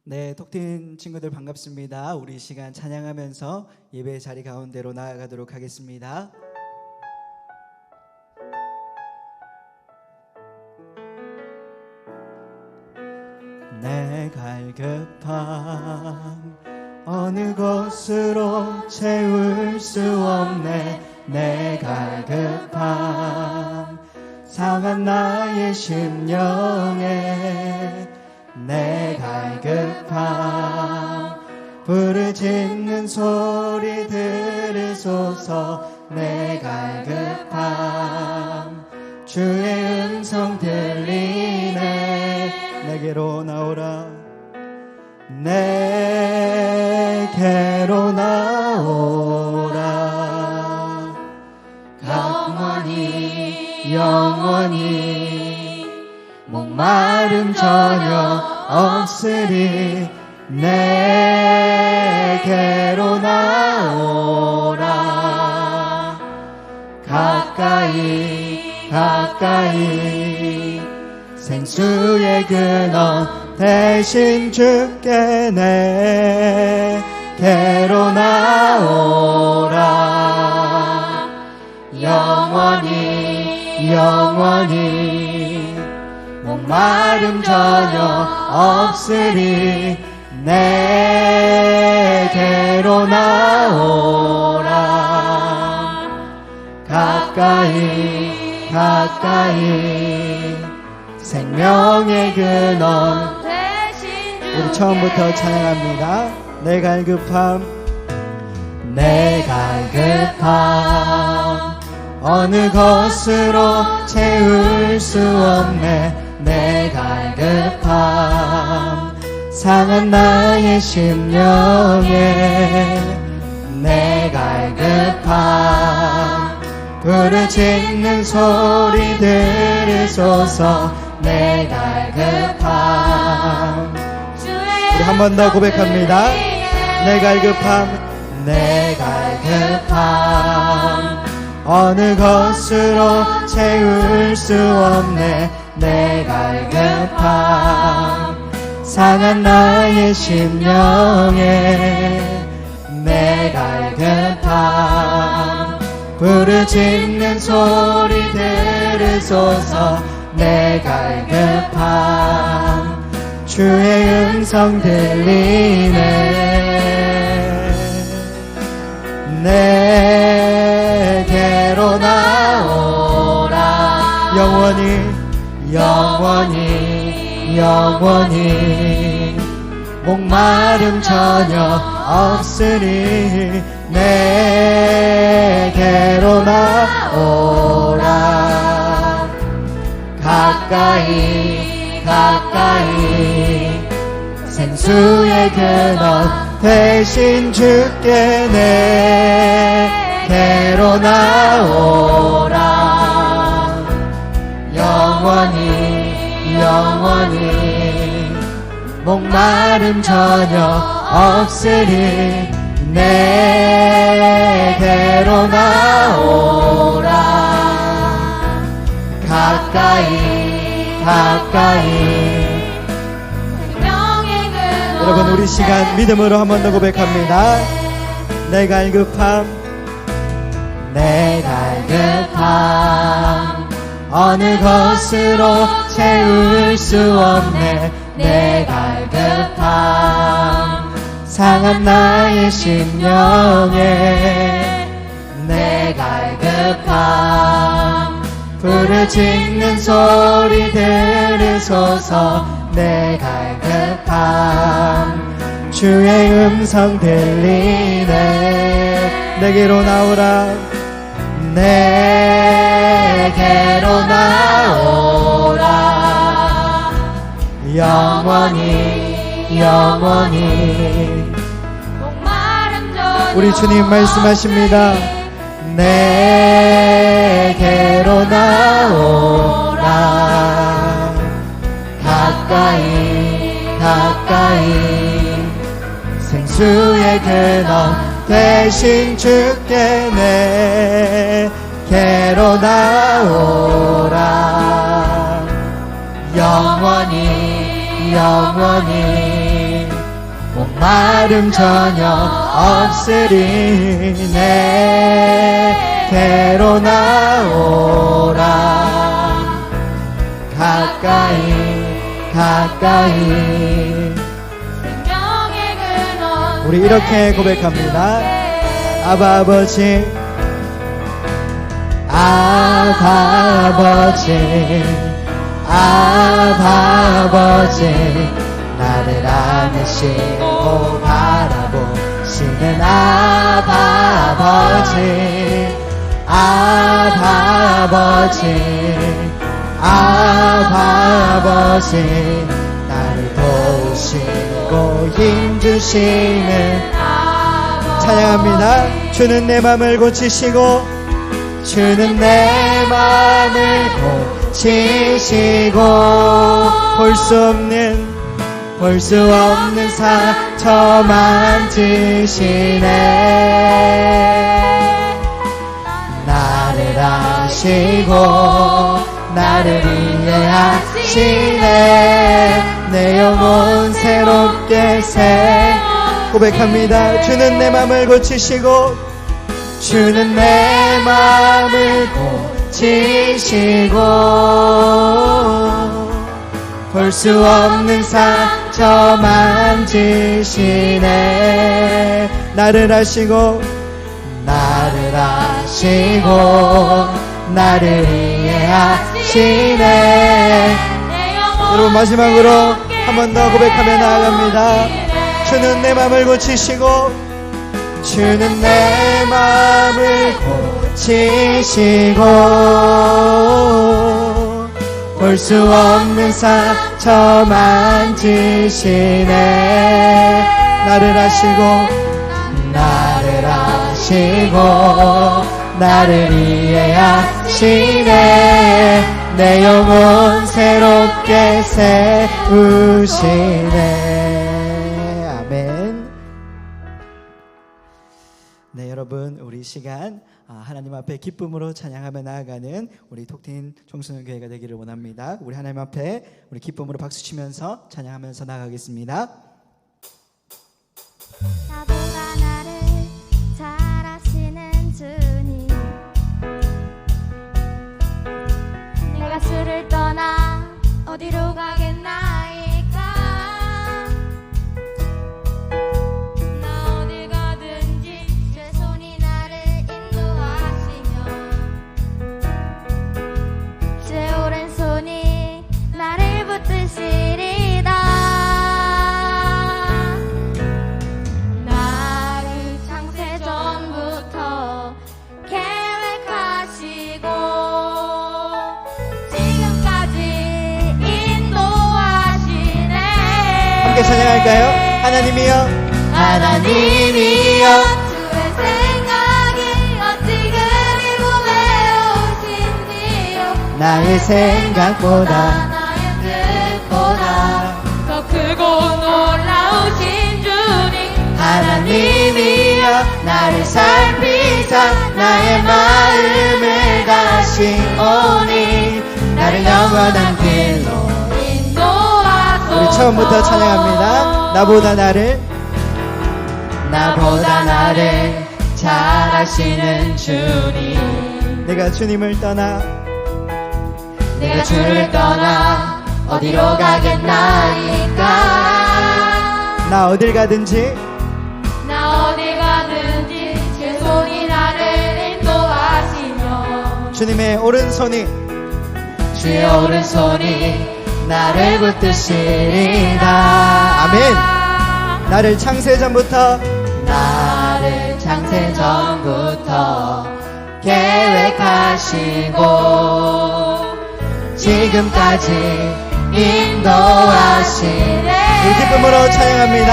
네, 톡틴 친구들 반갑습니다. 우리 시간 찬양하면서 예배 자리 가운데로 나아가도록 하겠습니다. 내 갈급함 어느 곳으로 채울 수 없네. 내 갈급함 상한 나의 심령에 내 갈급함 부르짖는 소리 들으소서. 내 갈급함 주의 음성 들리네. 내게로 나오라. 내게로 나오라. 영원히 목마름 전혀 없으리. 내게로 나오라. 가까이 생수의 근원 대신 주께 내게로 나오라. 영원히 목마름 전혀 없으리. 내게로 나오라. 가까이 생명의 근원 대신 우리 처음부터 찬양합니다. 내 갈급함 어느 것으로 채울 수 없네. 내 갈급함 상한 나의 심령에 내 갈급함 부르짖는 소리 들으소서. 내 갈급함 우리 한 번 더 고백합니다. 내 갈급함 어느 것으로 채울 수 없네. 내 갈급함 상한 나의 심령에 내 갈급함 부르짖는 소리 들으소서. 내 갈급함 주의 음성 들리네. 내게로 나오라. 영원히 목마름 전혀 없으리. 내게로 나오라. 가까이 생수의 근원 대신 주께 내게로 나오라. 영원히 목마름 전혀 없으리. 내게로 나오라. 가까이 여러분 우리 시간 믿음으로 한 번 더 고백합니다. 내 갈급함 어느 것으로 채울 수 없네. 내 갈급함 상한 나의 심령에 내 갈급함 부르짖는 소리 들으소서. 내 갈급함 주의 음성 들리네. 내게로 나오라. 내게로 나오라. 영원히 우리 주님 말씀하십니다. 내게로 나오라. 가까이 생수의 근원 대신 주께 내게로 나오라. 영원히 목마름 전혀 없으리. 내게로 나오라. 가까이 가까이. 생명의 근원. 우리 이렇게 고백합니다. 아바 아버지, 아바 아버지, 아바 아버지, 나를 안으시고 바라보시는 아바 아버지, 아바 아버지, 아바 아버지, 나를 도우시고 힘주시는. 찬양합니다. 주는 내 맘을 고치시고, 주는 내 맘을 고치시고, 볼 수 없는 상처 만지시네. 나를 아시고 나를 이해하시네. 내 영혼 새롭게 고백합니다. 주는 내 맘을 고치시고, 주는 내 맘을 고치시고, 볼 수 없는 상처 만지시네. 나를 아시고 나를 이해하시네. 여러분, 마지막으로 한 번 더 고백하며 나아갑니다. 주는 내 맘을 고치시고, 주는 내 맘을 고치시고, 볼 수 없는 상처 만지시네. 나를 아시고 나를 이해하시네. 내 영혼 새롭게 세우시네. 아멘. 네, 여러분, 우리 시간 하나님 앞에 기쁨으로 찬양하며 나아가는 우리 톡틴 청소년교회가 되기를 원합니다. 우리 하나님 앞에 우리 기쁨으로 박수치면서 찬양하면서 나아가겠습니다. 나보다 나를 잘 아시는 주님, 내가 주를 떠나 어디로 가겠나이까. 나 어디 가든지 주의 손이 나를 인도하시며, 주의 오른손이 나를 붙드시리다. 나를 창세 전부터 계획하시고 지금까지 인도하시네. 함께 찬양할까요? 하나님이여, 하나님이여, 주의 생각이 어찌 그리고 외로우신지요. 나의 생각보다 나의 뜻보다 더 크고 놀라우신 주님. 하나님이여, 나를 살피사 나의 마음을 다시 오니 나를 영원한 길로. 인도하소서. 우리 처음부터 찬양합니다. 나보다 나를 잘 아시는 주님, 내가 주님을 떠나 내가 주를 떠나 어디로 가겠나이까. 나 어딜 가든지 나 어디 가든지 주의 손이 나를 인도하시며, 주님의 오른손이 주의 오른손이 나를 붙드시리다. 아멘. 나를 창세 전부터 계획하시고 지금까지 인도하시네. 우리 기쁨으로 찬양합니다.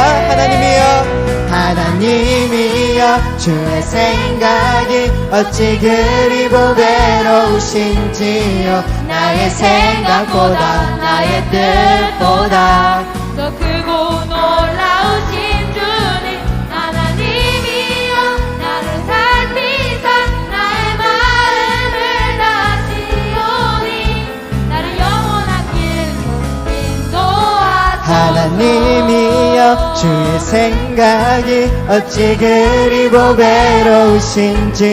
하나님이여, 주의 생각이 어찌 그리 보배로우신지요. 나의 생각보다 나의 뜻보다 더 크고 놀라우신 주님. 하나님이여, 나를 살피사 나의 마음을 다시 오니 나를 영원한 길로 인도하소서. 하나님이여, 주의 생각이 어찌 그리 보배로우신지요.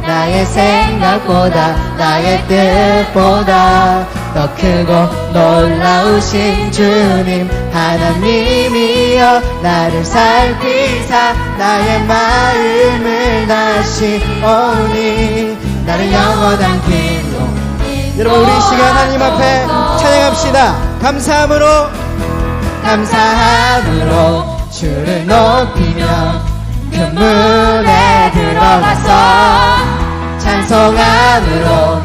나의 생각보다 나의 뜻보다 더 크고 놀라우신 주님 하나님이여 나를 살피사 나의 마음을 다시 오니 나를 영원한 길로. 여러분 우리 이 시간 하나님 앞에 찬양합시다. 감사함으로 주를 높이며 그 문에 들어가서 찬송함으로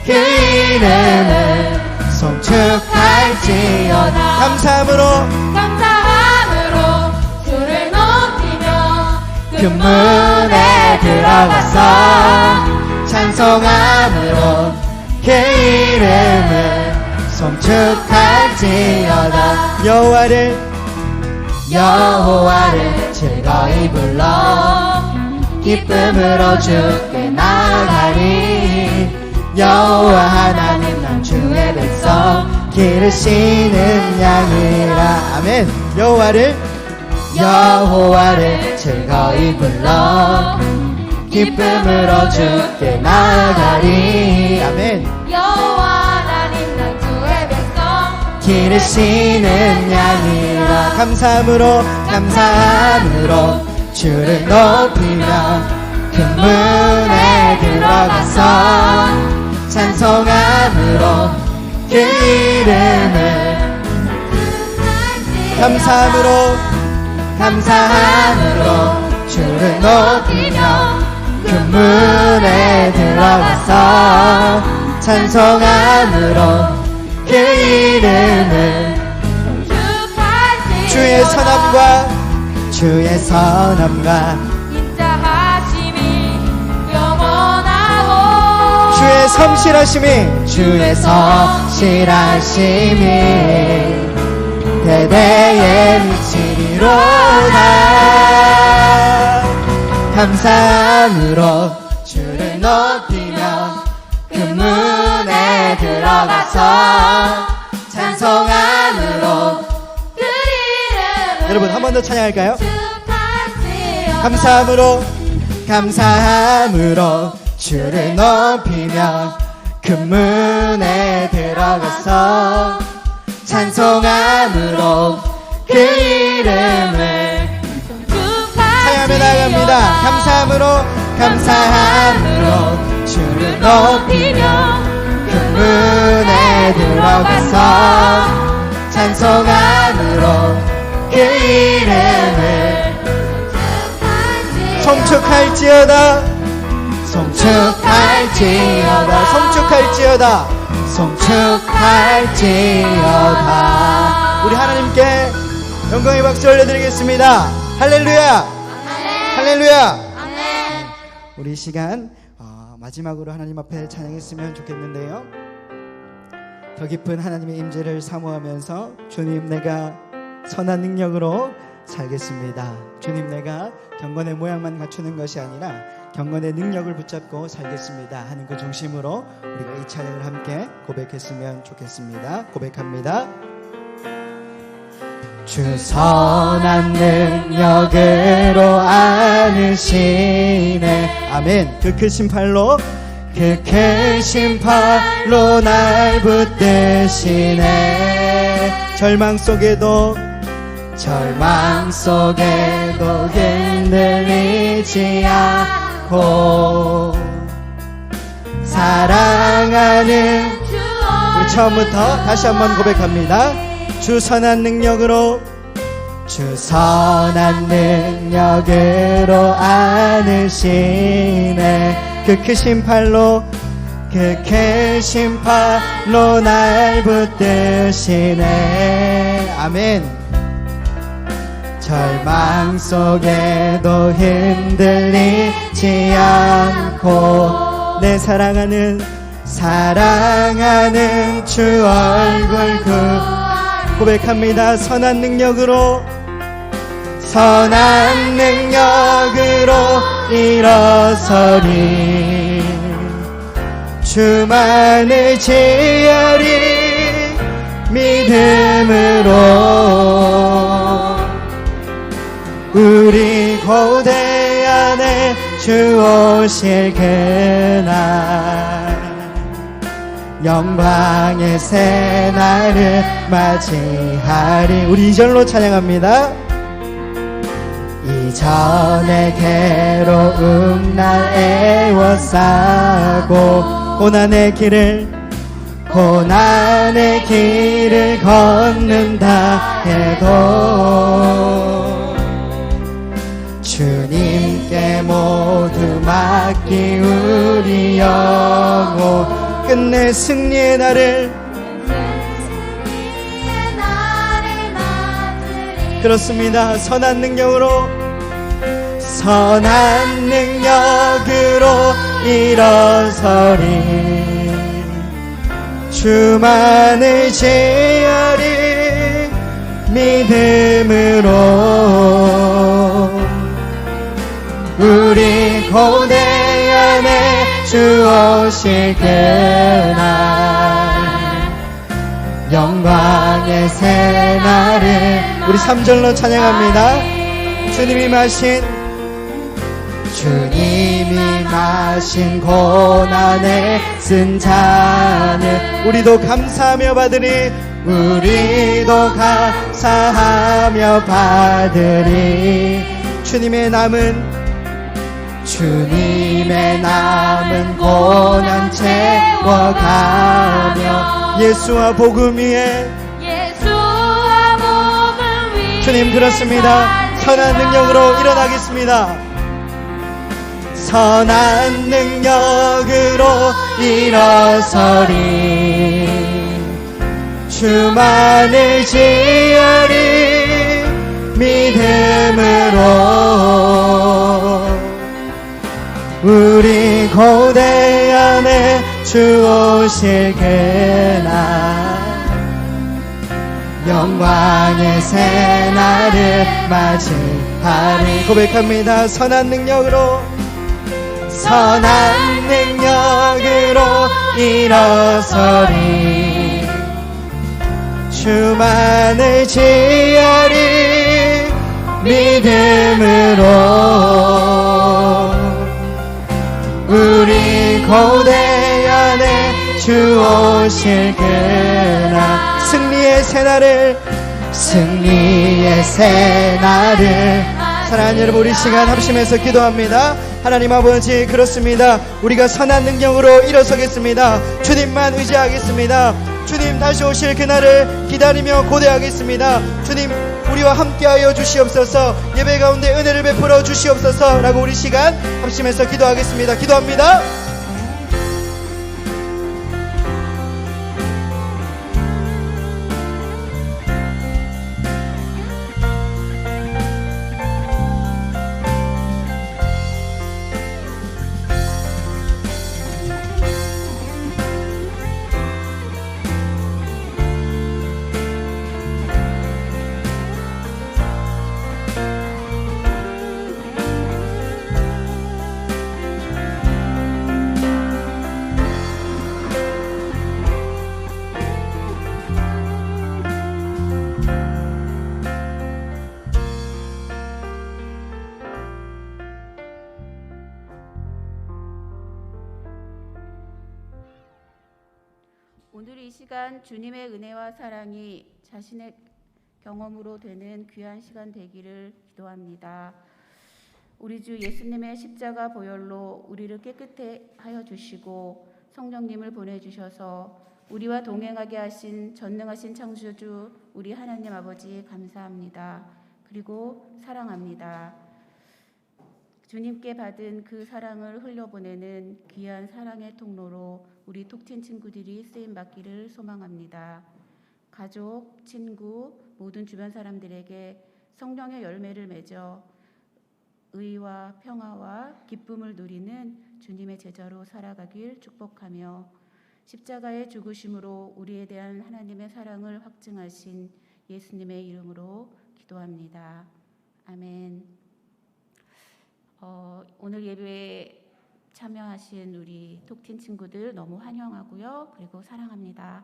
그 이름을 송축할지어다. 감사함으로 주를 높이며 그 문에 들어가서 찬송함으로 그 이름을 송축할지어다. 여호와를 즐거이 불러 기쁨으로 주께 나아가리. 여호와 하나님 난 주의 백성 기르시는 양이라. 아멘. 여호와를 즐거이 불러 기쁨으로 주께 나아가리. 아멘. 여호와 하나님 난 주의 백성 기르시는 양이라. 감사함으로 주를 높이며 그 문에 들어가서 찬송함으로 그 이름을 감사함으로 주를 높이며 그 문에 들어가서 찬송함으로 그 이름을 주의 선함과 인자하심이 영원하고 주의 성실하심이 대대에 미치리로다. 감사함으로 주를 높이며 그 문에 들어가서 찬송함으로 그 이름을 여러분 한 번 더 찬양할까요? 축하지어다. 감사함으로 주를 높이며 그 문에 들어가서 찬송함으로 그 이름을 찬양하며 나아갑니다. 감사함으로 주를 높이며 그 문에 들어가서 찬송함으로 그 이름을 송축할지어다. 우리 하나님께 영광의 박수 올려드리겠습니다. 할렐루야. 우리 이 시간 마지막으로 하나님 앞에 찬양했으면 좋겠는데요. 더 깊은 하나님의 임재를 사모하면서 주님 내가 선한 능력으로 살겠습니다. 주님 내가 경건의 모양만 갖추는 것이 아니라 경건의 능력을 붙잡고 살겠습니다 하는 그 중심으로 우리가 이 찬양을 함께 고백했으면 좋겠습니다. 고백합니다. 주 선한 능력으로 안으시네. 아멘. 그 크신 팔로 날 붙드시네. 절망 속에도 흔들리지 않고 사랑하는 우리 처음부터 다시 한번 고백합니다. 주 선한 능력으로 안으시네. 그 크신 팔로 날 붙드시네. 아멘. 절망 속에도 흔들리지 않고 내 사랑하는 주 얼굴 고백합니다. 선한 능력으로 일어서리 주만을 지으리 믿음으로 우리 고대 안에 주 오실 그날 영광의 새날을 맞이하리. 우리 2절로 찬양합니다. 이전의 괴로움 날 애워싸고 고난의 길을 걷는다 해도 주님께 모두 맡기우리 영혼. 끝내 승리의 날을 그렇습니다. 선한 능력으로 일어서리. 주만을 지으리 믿음으로. 우리 고대 안에 주 오실 그날 영광의 새날을 우리 3절로 찬양합니다. 주님이 마신 고난에 쓴 잔을 우리도 감사하며 받으리. 주님의 남은 고난 채워가며 예수와 복음 위에 주님 그렇습니다. 선한 능력으로 일어나겠습니다. 선한 능력으로 일어서리. 주만을 지으리 믿음으로. 우리 고대 안에 주 오실 그날 영광의 새날을 맞이하리. 고백합니다. 선한 능력으로 일어서리. 주만을 지으리 믿음으로. 우리 고대 안에 주 오실 그날 승리의 새날을 사랑하는 여러분, 우리 시간 합심해서 기도합니다. 하나님 아버지, 그렇습니다. 우리가 선한 능력으로 일어서겠습니다. 주님만 의지하겠습니다. 주님 다시 오실 그날을 기다리며 고대하겠습니다. 주님 우리와 함께하여 주시옵소서. 예배 가운데 은혜를 베풀어 주시옵소서 라고 우리 시간 합심해서 기도하겠습니다. 기도합니다. 오늘 이 시간 주님의 은혜와 사랑이 자신의 경험으로 되는 귀한 시간 되기를 기도합니다. 우리 주 예수님의 십자가 보혈로 우리를 깨끗해 하여 주시고 성령님을 보내주셔서 우리와 동행하게 하신 전능하신 창조주 우리 하나님 아버지 감사합니다. 그리고 사랑합니다. 주님께 받은 그 사랑을 흘려보내는 귀한 사랑의 통로로 우리 톡틴 친구들이 쓰임받기를 소망합니다. 가족, 친구, 모든 주변 사람들에게 성령의 열매를 맺어 의와 평화와 기쁨을 누리는 주님의 제자로 살아가길 축복하며 십자가의 죽으심으로 우리에 대한 하나님의 사랑을 확증하신 예수님의 이름으로 기도합니다. 아멘. 오늘 예배에 참여하신 우리 톡틴 친구들 너무 환영하고요. 그리고 사랑합니다.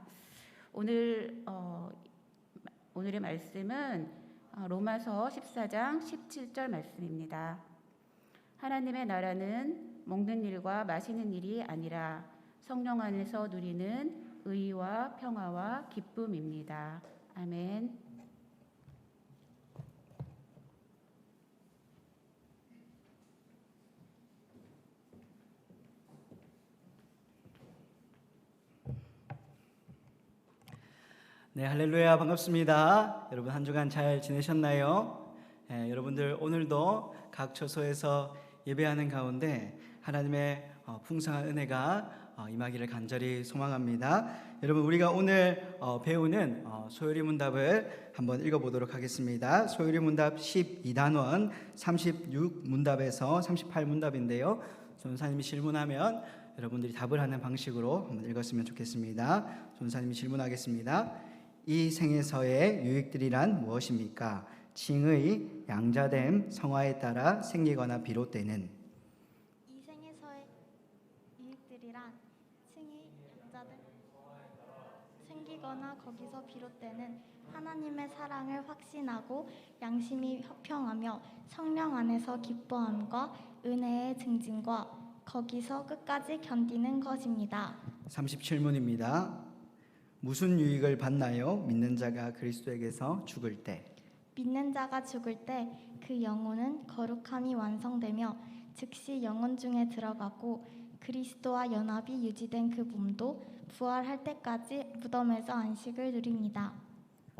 오늘의 말씀은 로마서 14장 17절 말씀입니다. 하나님의 나라는 먹는 일과 마시는 일이 아니라 성령 안에서 누리는 의와 평화와 기쁨입니다. 아멘. 네, 할렐루야, 반갑습니다. 여러분 한 주간 잘 지내셨나요? 여러분들 오늘도 각 처소에서 예배하는 가운데 하나님의 풍성한 은혜가 임하기를 간절히 소망합니다. 여러분 우리가 오늘 배우는 소요리 문답을 한번 읽어보도록 하겠습니다. 소요리 문답 12단원 36문답에서 38문답인데요. 전사님이 질문하면 여러분들이 답을 하는 방식으로 한번 읽었으면 좋겠습니다. 전사님이 질문하겠습니다. 이 생에서의 유익들이란 무엇입니까? 칭의 양자됨 성화에 따라 생기거나 비롯되는. 이 생에서의 유익들이란 칭의 양자됨 생기거나 거기서 비롯되는 하나님의 사랑을 확신하고 양심이 화평하며 성령 안에서 기뻐함과 은혜의 증진과 거기서 끝까지 견디는 것입니다. 37문입니다. 무슨 유익을 받나요? 믿는 자가 그리스도에게서 죽을 때. 믿는 자가 죽을 때 그 영혼은 거룩함이 완성되며 즉시 영혼 중에 들어가고 그리스도와 연합이 유지된 그 몸도 부활할 때까지 무덤에서 안식을 누립니다.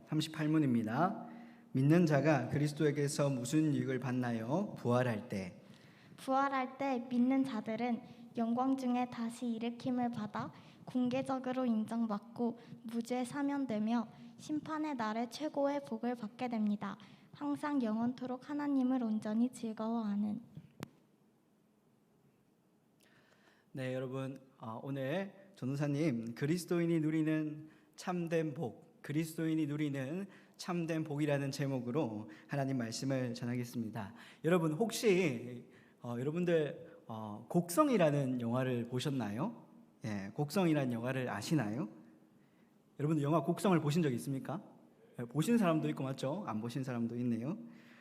38문입니다. 믿는 자가 그리스도에게서 무슨 유익을 받나요? 부활할 때. 부활할 때 믿는 자들은 영광 중에 다시 일으킴을 받아 공개적으로 인정받고 무죄 사면되며 심판의 날에 최고의 복을 받게 됩니다. 항상 영원토록 하나님을 온전히 즐거워하는. 네, 여러분 오늘 전도사님 그리스도인이 누리는 참된 복, 그리스도인이 누리는 참된 복이라는 제목으로 하나님 말씀을 전하겠습니다. 여러분 혹시 여러분들 곡성이라는 영화를 보셨나요? 예, 곡성이라는 영화를 아시나요? 여러분들 영화 곡성을 보신 적 있습니까? 예, 보신 사람도 있고 맞죠? 안 보신 사람도 있네요.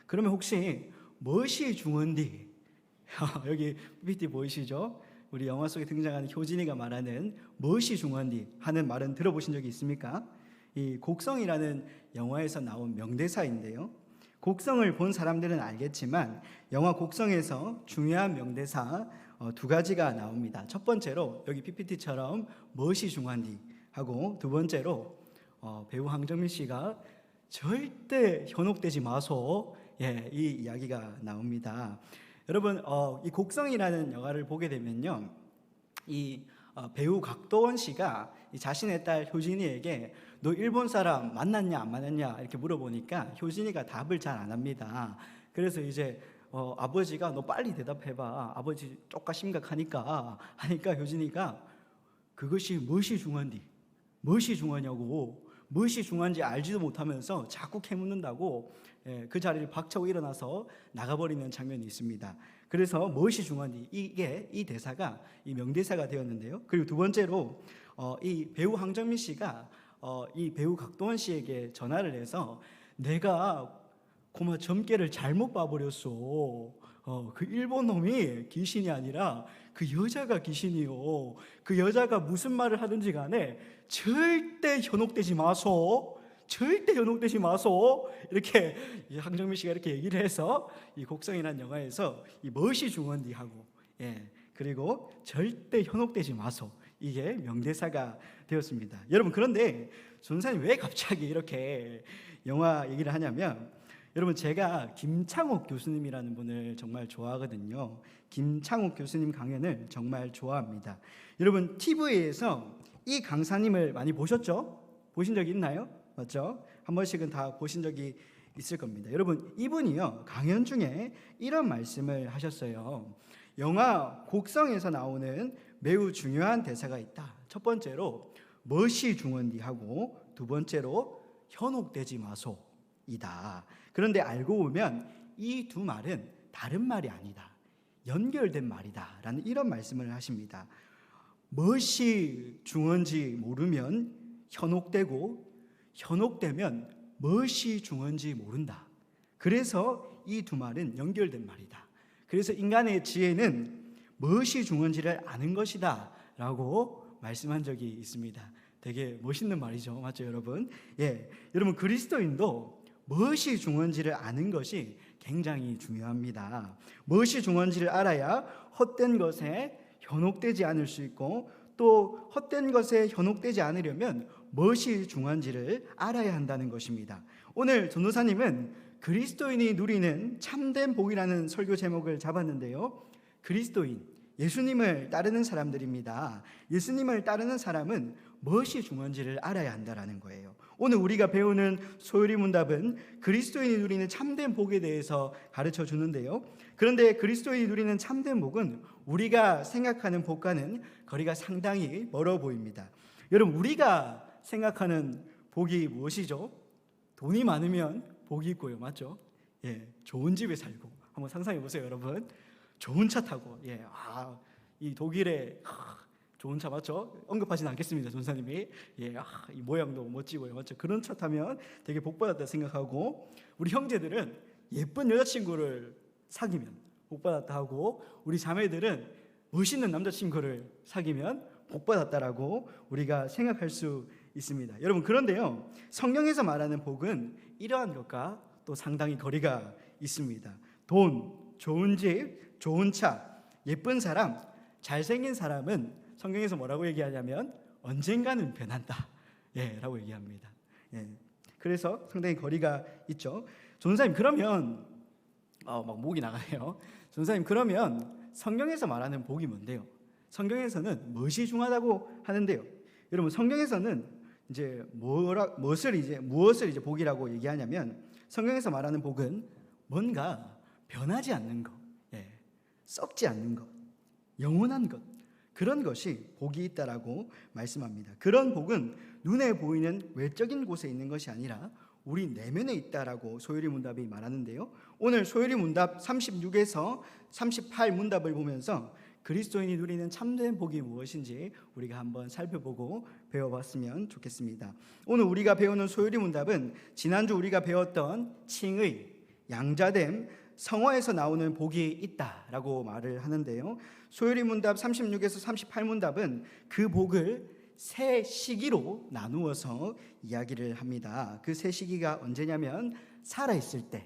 그러면 혹시 무엇이 중헌디? 여기 PPT 보이시죠? 우리 영화 속에 등장하는 효진이가 말하는 무엇이 중헌디 하는 말은 들어보신 적이 있습니까? 이 곡성이라는 영화에서 나온 명대사인데요. 곡성을 본 사람들은 알겠지만 영화 곡성에서 중요한 명대사 두 가지가 나옵니다. 첫 번째로 여기 PPT처럼 무엇이 중요한디 하고, 두 번째로 배우 황정민 씨가 절대 현혹되지 마소, 이 이야기가 나옵니다. 여러분 이 곡성이라는 영화를 보게 되면요, 이 배우 각도원 씨가 이 자신의 딸 효진이에게 너 일본 사람 만났냐 안 만났냐 이렇게 물어보니까 효진이가 답을 잘 안 합니다. 그래서 이제 아버지가 너 빨리 대답해봐, 아버지 쪼까 심각하니까 하니까 효진이가 그것이 무엇이 중요한디, 무엇이 중요하냐고, 무엇이 중요한지 알지도 못하면서 자꾸 캐묻는다고 그 자리를 박차고 일어나서 나가버리는 장면이 있습니다. 그래서 무엇이 중요한지 이 대사가 이 명대사가 되었는데요. 그리고 두 번째로 이 배우 황정민 씨가 이 배우 각도원 씨에게 전화를 해서 내가 고마 점괘를 잘못 봐버렸어. 그 일본 놈이 귀신이 아니라 그 여자가 귀신이요. 그 여자가 무슨 말을 하든지 간에 절대 현혹되지 마소. 절대 현혹되지 마소. 이렇게 황정민 씨가 이렇게 얘기를 해서 이 곡성이라는 영화에서 이 무엇이 중요한디 하고, 그리고 절대 현혹되지 마소, 이게 명대사가 되었습니다. 여러분 그런데 전사님 왜 갑자기 이렇게 영화 얘기를 하냐면, 여러분 제가 김창옥 교수님이라는 분을 정말 좋아하거든요. 김창옥 교수님 강연을 정말 좋아합니다. 여러분 TV에서 이 강사님을 많이 보셨죠? 보신 적이 있나요? 맞죠? 한 번씩은 다 보신 적이 있을 겁니다. 여러분 이분이요 강연 중에 이런 말씀을 하셨어요. 영화 곡성에서 나오는 매우 중요한 대사가 있다. 첫 번째로 무엇이 중요한디 하고, 두 번째로 현혹되지 마소 이다. 그런데 알고 보면 이 두 말은 다른 말이 아니다, 연결된 말이다 라는 이런 말씀을 하십니다. 무엇이 중요한지 모르면 현혹되고, 현혹되면 무엇이 중요한지 모른다. 그래서 이 두 말은 연결된 말이다. 그래서 인간의 지혜는 무엇이 중요한지를 아는 것이다 라고 말씀한 적이 있습니다. 되게 멋있는 말이죠. 맞죠, 여러분? 여러분, 그리스도인도 무엇이 중요한지를 아는 것이 굉장히 중요합니다. 무엇이 중요한지를 알아야 헛된 것에 현혹되지 않을 수 있고, 또 헛된 것에 현혹되지 않으려면 무엇이 중요한지를 알아야 한다는 것입니다. 오늘 전도사님은 그리스도인이 누리는 참된 복이라는 설교 제목을 잡았는데요, 그리스도인, 예수님을 따르는 사람들입니다. 예수님을 따르는 사람은 무엇이 중요한지를 알아야 한다는 거예요. 오늘 우리가 배우는 소요리 문답은 그리스도인이 누리는 참된 복에 대해서 가르쳐 주는데요, 그런데 그리스도인이 누리는 참된 복은 우리가 생각하는 복과는 거리가 상당히 멀어 보입니다. 여러분, 우리가 생각하는 복이 무엇이죠? 돈이 많으면 복이 있고요, 맞죠? 좋은 집에 살고, 한번 상상해 보세요, 여러분. 좋은 차 타고, 이 독일의 좋은 차, 맞죠? 언급하지는 않겠습니다, 전사님이. 이 모양도 멋지고요, 맞죠? 그런 차 타면 되게 복받았다 생각하고, 우리 형제들은 예쁜 여자친구를 사귀면 복받았다 하고, 우리 자매들은 멋있는 남자친구를 사귀면 복받았다라고 우리가 생각할 수 있습니다. 여러분, 그런데요, 성경에서 말하는 복은 이러한 것과 또 상당히 거리가 있습니다. 돈, 좋은 집, 좋은 차, 예쁜 사람, 잘생긴 사람은 성경에서 뭐라고 얘기하냐면 언젠가는 변한다 라고 얘기합니다. 그래서 상당히 거리가 있죠. 전사님, 그러면 막 목이 나가네요. 전사님, 그러면 성경에서 말하는 복이 뭔데요? 성경에서는 무엇이 중요하다고 하는데요? 여러분, 성경에서는 이제 무엇을 이제 복이라고 얘기하냐면, 성경에서 말하는 복은 뭔가 변하지 않는 것, 썩지 않는 것, 영원한 것, 그런 것이 복이 있다라고 말씀합니다. 그런 복은 눈에 보이는 외적인 곳에 있는 것이 아니라 우리 내면에 있다라고 소요리 문답이 말하는데요, 오늘 소요리 문답 36에서 38 문답을 보면서 그리스도인이 누리는 참된 복이 무엇인지 우리가 한번 살펴보고 배워봤으면 좋겠습니다. 오늘 우리가 배우는 소요리 문답은 지난주 우리가 배웠던 칭의, 양자됨, 성화에서 나오는 복이 있다라고 말을 하는데요, 소요리 문답 36에서 38 문답은 그 복을 세 시기로 나누어서 이야기를 합니다. 그 세 시기가 언제냐면 살아있을 때,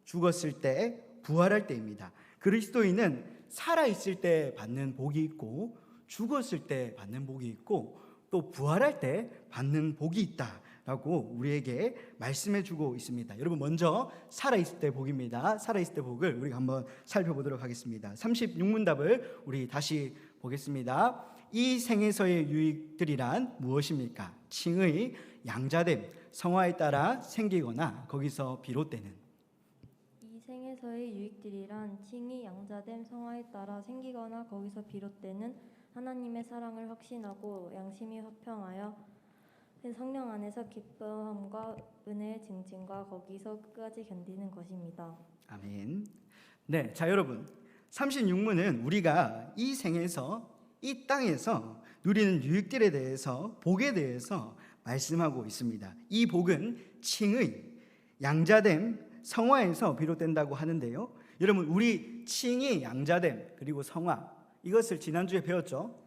죽었을 때, 부활할 때입니다. 그리스도인은 살아있을 때 받는 복이 있고, 죽었을 때 받는 복이 있고, 또 부활할 때 받는 복이 있다라고 우리에게 말씀해 주고 있습니다. 여러분, 먼저 살아있을 때 복입니다. 살아있을 때 복을 우리가 한번 살펴보도록 하겠습니다. 36문답을 우리 다시 보겠습니다. 이 생에서의 유익들이란 무엇입니까? 칭의, 양자됨, 성화에 따라 생기거나 거기서 비롯되는. 이 생에서의 유익들이란 칭의, 양자됨, 성화에 따라 생기거나 거기서 비롯되는 하나님의 사랑을 확신하고 양심이 화평하여 성령 안에서 기뻐함과 은혜의 증진과 거기서 끝까지 견디는 것입니다. 아멘. 자, 여러분, 36문은 우리가 이 생에서, 이 땅에서 누리는 유익들에 대해서, 복에 대해서 말씀하고 있습니다. 이 복은 칭의, 양자됨, 성화에서 비롯된다고 하는데요, 여러분, 우리 칭의, 양자됨, 그리고 성화, 이것을 지난주에 배웠죠.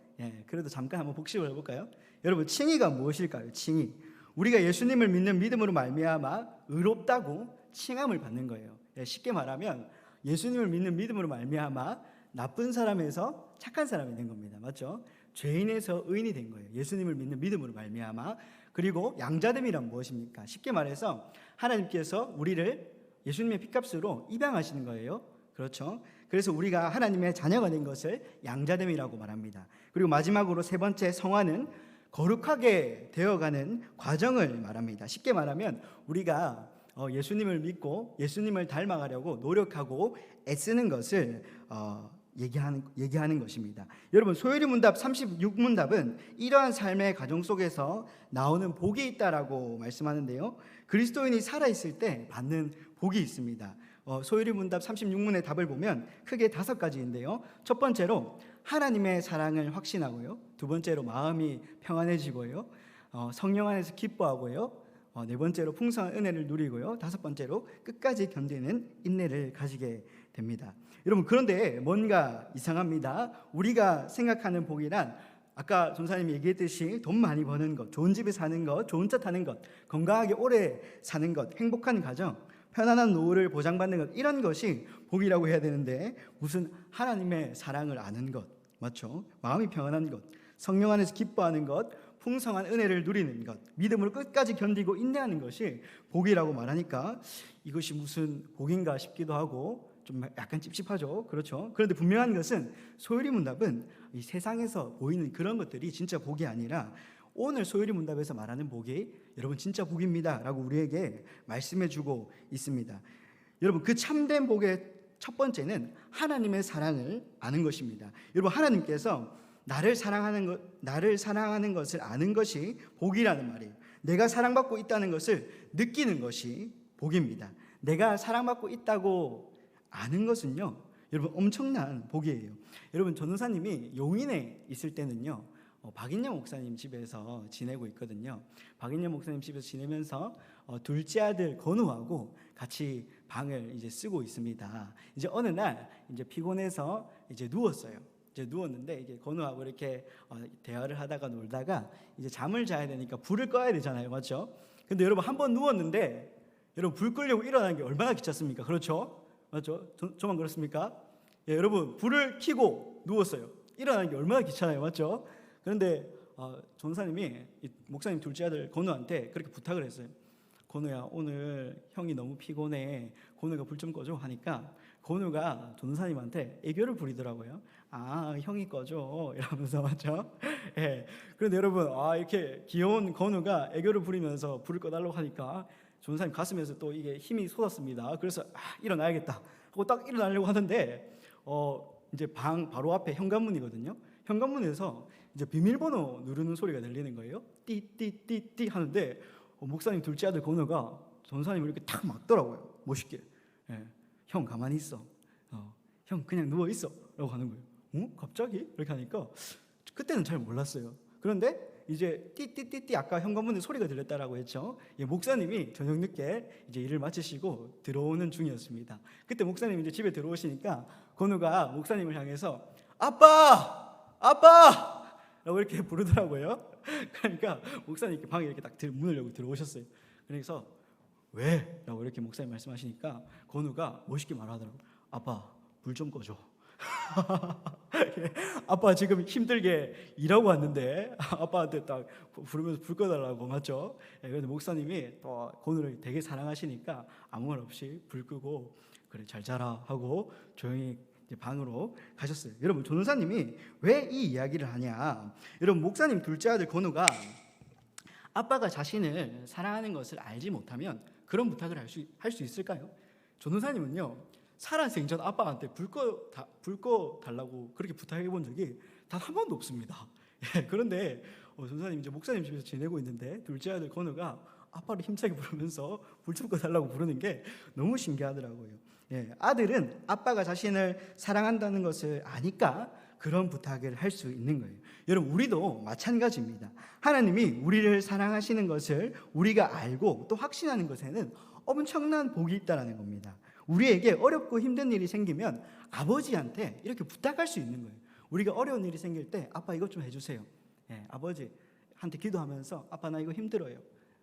그래도 잠깐 한번 복습을 해볼까요? 여러분, 칭의가 무엇일까요? 칭의, 우리가 예수님을 믿는 믿음으로 말미암아 의롭다고 칭함을 받는 거예요. 쉽게 말하면 예수님을 믿는 믿음으로 말미암아 나쁜 사람에서 착한 사람이 된 겁니다. 맞죠? 죄인에서 의인이 된 거예요. 예수님을 믿는 믿음으로 말미암아. 그리고 양자됨이란 무엇입니까? 쉽게 말해서 하나님께서 우리를 예수님의 피값으로 입양하시는 거예요. 그렇죠? 그래서 우리가 하나님의 자녀가 된 것을 양자됨이라고 말합니다. 그리고 마지막으로 세 번째, 성화는 거룩하게 되어가는 과정을 말합니다. 쉽게 말하면 우리가 예수님을 믿고 예수님을 닮아가려고 노력하고 애쓰는 것을 얘기하는 것입니다. 여러분, 소요리 문답 36문답은 이러한 삶의 과정 속에서 나오는 복이 있다라고 말씀하는데요, 그리스도인이 살아있을 때 받는 복이 있습니다. 소요리 문답 36문의 답을 보면 크게 5가지인데요, 첫 번째로 하나님의 사랑을 확신하고요, 두 번째로 마음이 평안해지고요, 성령 안에서 기뻐하고요, 네 번째로 풍성한 은혜를 누리고요. 다섯 번째로 끝까지 견디는 인내를 가지게 됩니다. 여러분, 그런데 뭔가 이상합니다. 우리가 생각하는 복이란 아까 전사님이 얘기했듯이 돈 많이 버는 것, 좋은 집에 사는 것, 좋은 차 타는 것, 건강하게 오래 사는 것, 행복한 가정, 편안한 노후를 보장받는 것, 이런 것이 복이라고 해야 되는데 무슨 하나님의 사랑을 아는 것, 맞죠? 마음이 평안한 것, 성령 안에서 기뻐하는 것, 풍성한 은혜를 누리는 것, 믿음으로 끝까지 견디고 인내하는 것이 복이라고 말하니까 이것이 무슨 복인가 싶기도 하고 좀 약간 찝찝하죠. 그렇죠? 그런데 분명한 것은 소율이 문답은 이 세상에서 보이는 그런 것들이 진짜 복이 아니라 오늘 소율이 문답에서 말하는 복이 여러분 진짜 복입니다 라고 우리에게 말씀해주고 있습니다. 여러분, 그 참된 복의 첫 번째는 하나님의 사랑을 아는 것입니다. 여러분, 하나님께서 나를 사랑하는 것을 아는 것이 복이라는 말이에요. 내가 사랑받고 있다는 것을 느끼는 것이 복입니다. 내가 사랑받고 있다고 아는 것은요, 여러분 엄청난 복이에요. 여러분, 전도사님이 용인에 있을 때는요, 박인영 목사님 집에서 지내고 있거든요. 박인영 목사님 집에서 지내면서 둘째 아들 건우하고 같이 방을 이제 쓰고 있습니다. 이제 어느 날 이제 피곤해서 이제 누웠어요. 이제 누웠는데 이게 건우하고 이렇게 대화를 하다가 놀다가 이제 잠을 자야 되니까 불을 꺼야 되잖아요, 맞죠? 근데 여러분, 한번 누웠는데 여러분 불 끄려고 일어나는 게 얼마나 귀찮습니까? 그렇죠? 맞죠? 저만 그렇습니까? 예, 여러분, 불을 켜고 누웠어요. 일어나는 게 얼마나 귀찮아요, 맞죠? 그런데 전사님이 목사님 둘째 아들 건우한테 그렇게 부탁을 했어요. 건우야, 오늘 형이 너무 피곤해. 건우가 불 좀 꺼줘 하니까 건우가 전사님한테 애교를 부리더라고요. 아, 형이 꺼줘 이러면서, 맞죠? 예. 그런데 여러분, 이렇게 귀여운 건우가 애교를 부리면서 불을 꺼달라고 하니까 전사님 가슴에서 또 이게 힘이 솟았습니다. 그래서 일어나야겠다 하고 딱 일어나려고 하는데 이제 방 바로 앞에 현관문이거든요. 현관문에서 이제 비밀번호 누르는 소리가 들리는 거예요. 띠띠띠띠 하는데 목사님 둘째 아들 건우가 전사님을 이렇게 탁 막더라고요. 멋있게. 예. 형 가만히 있어. 형 그냥 누워 있어 라고 하는 거예요. 갑자기? 이렇게 하니까 그때는 잘 몰랐어요. 그런데 이제 띠띠띠띠 아까 현관문에 소리가 들렸다라고 했죠. 예, 목사님이 저녁 늦게 이제 일을 마치시고 들어오는 중이었습니다. 그때 목사님이 이제 집에 들어오시니까 건우가 목사님을 향해서 아빠 라고 이렇게 부르더라고요. 그러니까 목사님 방에 이렇게 딱 문을 열고 들어오셨어요. 그래서 왜? 라고 이렇게 목사님 말씀하시니까 건우가 멋있게 말하더라고요. 아빠, 불 좀 꺼줘. 아빠 지금 힘들게 일하고 왔는데 아빠한테 딱 부르면서 불 꺼달라고, 맞죠? 그런데 목사님이 또 건우를 되게 사랑하시니까 아무 말 없이 불 끄고 그래 잘 자라 하고 조용히 이제 방으로 가셨어요. 여러분, 전도사님이 왜 이 이야기를 하냐? 여러분, 목사님 둘째 아들 건우가 아빠가 자신을 사랑하는 것을 알지 못하면 그런 부탁을 할 수 있을까요? 전도사님은요, 살아생전 아빠한테 불 꺼 달라고 그렇게 부탁해 본 적이 단 한 번도 없습니다. 예, 그런데 전도사님 이제 목사님 집에서 지내고 있는데 둘째 아들 건우가 아빠를 힘차게 부르면서 불 좀 꺼 달라고 부르는 게 너무 신기하더라고요. 예, 아들은 아빠가 자신을 사랑한다는 것을 아니까 그런 부탁을 할 수 있는 거예요. 여러분, 우리도 마찬가지입니다. 하나님이 우리를 사랑하시는 것을 우리가 알고 또 확신하는 것에는 엄청난 복이 있다는 겁니다. 우리에게 어렵고 힘든 일이 생기면 아버지한테 이렇게 부탁할 수 있는 거예요. 우리가 어려운 일이 생길 때 아빠 이것 좀 해주세요. 예, 아버지한테 기도하면서 아빠 나 이거 힘들어요.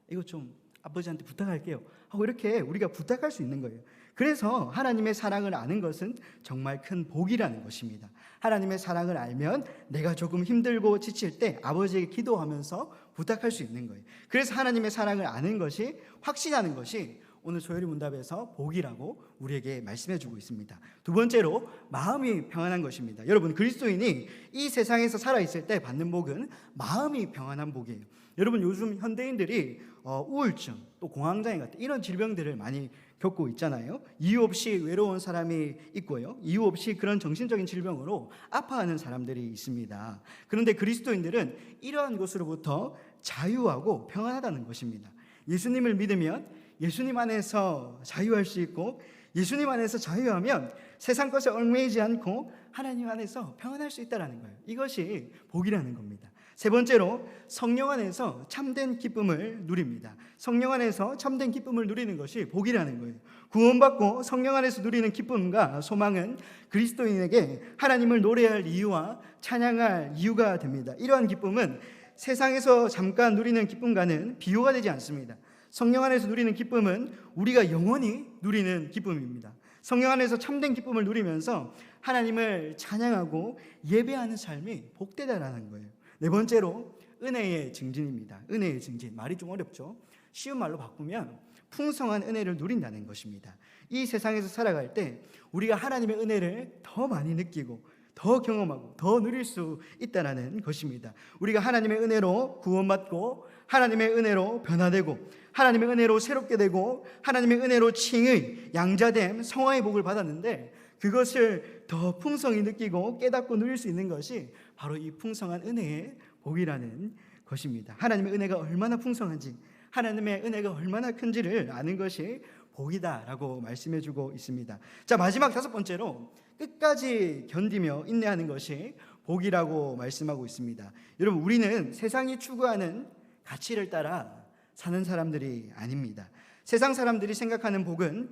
이거 좀 아버지한테 부탁할게요 하고 이렇게 우리가 부탁할 수 있는 거예요. 그래서 하나님의 사랑을 아는 것은 정말 큰 복이라는 것입니다. 하나님의 사랑을 알면 내가 조금 힘들고 지칠 때 아버지에게 기도하면서 부탁할 수 있는 거예요. 그래서 하나님의 사랑을 아는 것이, 확신하는 것이 오늘 소율이 문답에서 복이라고 우리에게 말씀해 주고 있습니다. 두 번째로 마음이 평안한 것입니다. 여러분, 그리스도인이 이 세상에서 살아있을 때 받는 복은 마음이 평안한 복이에요. 여러분, 요즘 현대인들이 우울증, 또 공황장애 같은 이런 질병들을 많이 겪고 있잖아요. 이유 없이 외로운 사람이 있고요, 이유 없이 그런 정신적인 질병으로 아파하는 사람들이 있습니다. 그런데 그리스도인들은 이러한 것으로부터 자유하고 평안하다는 것입니다. 예수님을 믿으면 예수님 안에서 자유할 수 있고, 예수님 안에서 자유하면 세상 것에 얽매이지 않고 하나님 안에서 평안할 수 있다는 거예요. 이것이 복이라는 겁니다. 세 번째로 성령 안에서 참된 기쁨을 누립니다. 성령 안에서 참된 기쁨을 누리는 것이 복이라는 거예요. 구원받고 성령 안에서 누리는 기쁨과 소망은 그리스도인에게 하나님을 노래할 이유와 찬양할 이유가 됩니다. 이러한 기쁨은 세상에서 잠깐 누리는 기쁨과는 비교가 되지 않습니다. 성령 안에서 누리는 기쁨은 우리가 영원히 누리는 기쁨입니다. 성령 안에서 참된 기쁨을 누리면서 하나님을 찬양하고 예배하는 삶이 복되다라는 거예요. 네 번째로 은혜의 증진입니다. 은혜의 증진, 말이 좀 어렵죠. 쉬운 말로 바꾸면 풍성한 은혜를 누린다는 것입니다. 이 세상에서 살아갈 때 우리가 하나님의 은혜를 더 많이 느끼고 더 경험하고 더 누릴 수 있다는 것입니다. 우리가 하나님의 은혜로 구원받고 하나님의 은혜로 변화되고 하나님의 은혜로 새롭게 되고 하나님의 은혜로 칭의, 양자됨, 성화의 복을 받았는데 그것을 더 풍성히 느끼고 깨닫고 누릴 수 있는 것이 바로 이 풍성한 은혜의 복이라는 것입니다. 하나님의 은혜가 얼마나 풍성한지, 하나님의 은혜가 얼마나 큰지를 아는 것이 복이다라고 말씀해주고 있습니다. 자, 마지막 다섯 번째로 끝까지 견디며 인내하는 것이 복이라고 말씀하고 있습니다. 여러분, 우리는 세상이 추구하는 가치를 따라 사는 사람들이 아닙니다. 세상 사람들이 생각하는 복은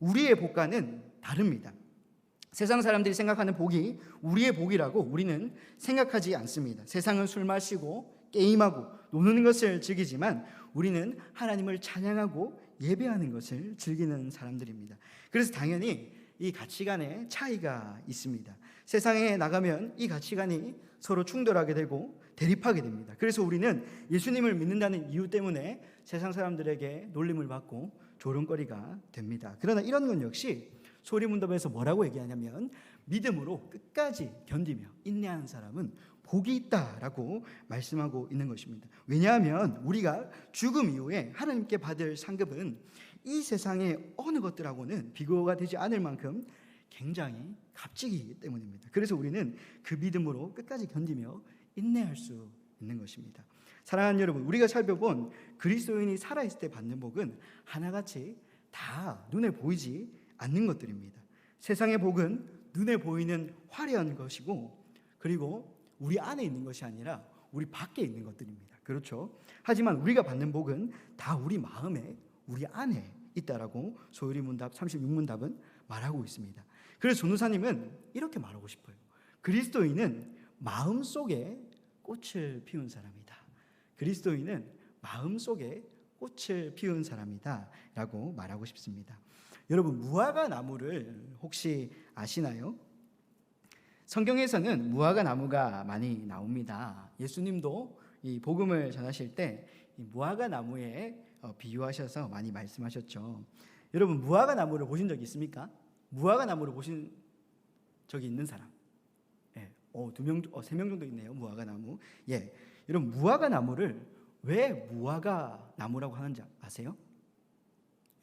우리의 복과는 다릅니다. 세상 사람들이 생각하는 복이 우리의 복이라고 우리는 생각하지 않습니다. 세상은 술 마시고 게임하고 노는 것을 즐기지만 우리는 하나님을 찬양하고 예배하는 것을 즐기는 사람들입니다. 그래서 당연히 이 가치관의 차이가 있습니다. 세상에 나가면 이 가치관이 서로 충돌하게 되고 대립하게 됩니다. 그래서 우리는 예수님을 믿는다는 이유 때문에 세상 사람들에게 놀림을 받고 조롱거리가 됩니다. 그러나 이런 건 역시 소리문답에서 뭐라고 얘기하냐면 믿음으로 끝까지 견디며 인내하는 사람은 복이 있다라고 말씀하고 있는 것입니다. 왜냐하면 우리가 죽음 이후에 하나님께 받을 상급은 이 세상의 어느 것들하고는 비교가 되지 않을 만큼 굉장히 값지기 때문입니다. 그래서 우리는 그 믿음으로 끝까지 견디며 인내할 수 있는 것입니다. 사랑하는 여러분, 우리가 살펴본 그리스도인이 살아있을 때 받는 복은 하나같이 다 눈에 보이지 않는 것들입니다. 세상의 복은 눈에 보이는 화려한 것이고 그리고 우리 안에 있는 것이 아니라 우리 밖에 있는 것들입니다. 그렇죠? 하지만 우리가 받는 복은 다 우리 마음에, 우리 안에 있다라고 소유리문답 36문답은 말하고 있습니다. 그래서 전도사님은 이렇게 말하고 싶어요. 그리스도인은 마음속에 꽃을 피운 사람이다. 그리스도인은 마음속에 꽃을 피운 사람이다 라고 말하고 싶습니다. 여러분, 무화과 나무를 혹시 아시나요? 성경에서는 무화과 나무가 많이 나옵니다. 예수님도 이 복음을 전하실 때 이 무화과 나무에 비유하셔서 많이 말씀하셨죠. 여러분, 무화과 나무를 보신 적 있습니까? 무화과 나무를 보신 적이 있는 사람? 예, 세 명 정도 있네요. 무화과 나무. 예, 여러분, 무화과 나무를 왜 무화과 나무라고 하는지 아세요?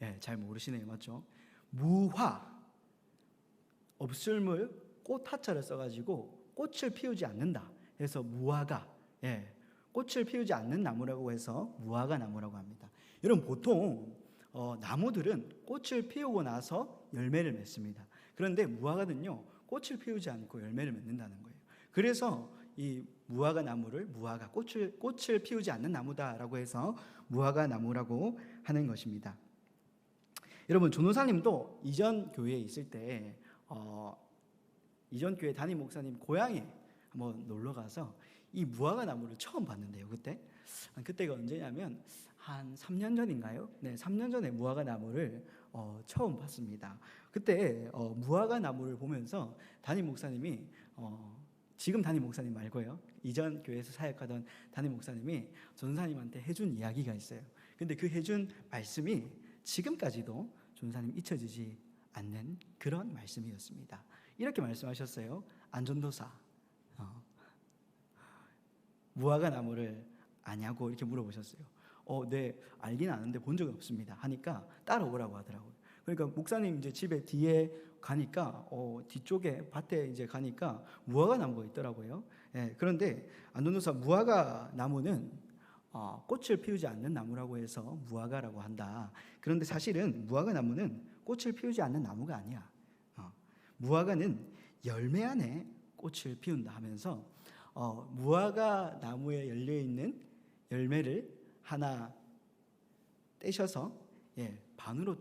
예, 잘 모르시네요, 맞죠? 무화, 없을물, 꽃 하자를 써가지고 꽃을 피우지 않는다. 그래서 무화과, 예, 꽃을 피우지 않는 나무라고 해서 무화과 나무라고 합니다. 여러분, 보통 나무들은 꽃을 피우고 나서 열매를 맺습니다. 그런데 무화과는요, 꽃을 피우지 않고 열매를 맺는다는 거예요. 그래서 이 무화과 나무를 무화과, 꽃을 피우지 않는 나무다라고 해서 무화과 나무라고 하는 것입니다. 여러분, 전도사님도 이전 교회에 있을 때 이전 교회 담임 목사님 고향에 한번 놀러 가서 이 무화과 나무를 처음 봤는데요. 그때가 언제냐면 한 3년 전인가요? 네, 3년 전에 무화과 나무를 처음 봤습니다. 그때 무화과 나무를 보면서 담임 목사님이 지금 담임 목사님 말고요, 이전 교회에서 사역하던 담임 목사님이 전도사님한테 해준 이야기가 있어요. 근데 그 해준 말씀이 지금까지도 전도사님 잊혀지지 않는 그런 말씀이었습니다. 이렇게 말씀하셨어요. 안전도사, 무화과 나무를 아냐고 이렇게 물어보셨어요. 네, 알긴 아는데 본 적은 없습니다 하니까 따라오라고 하더라고요. 그러니까 목사님 이제 집에 뒤에 가니까 뒤쪽에 밭에 이제 가니까 무화과 나무가 있더라고요. 예, 그런데 안전도사, 무화과 나무는 꽃을 피우지 않는 나무라고 해서 무화과라고 한다. 그런데 사실은 무화과 나무는 꽃을 피우지 않는 나무가 아니야. 무화과는 열매 안에 꽃을 피운다 하면서 무화과 나무에 열려 있는 열매를 하나 떼셔서 반으로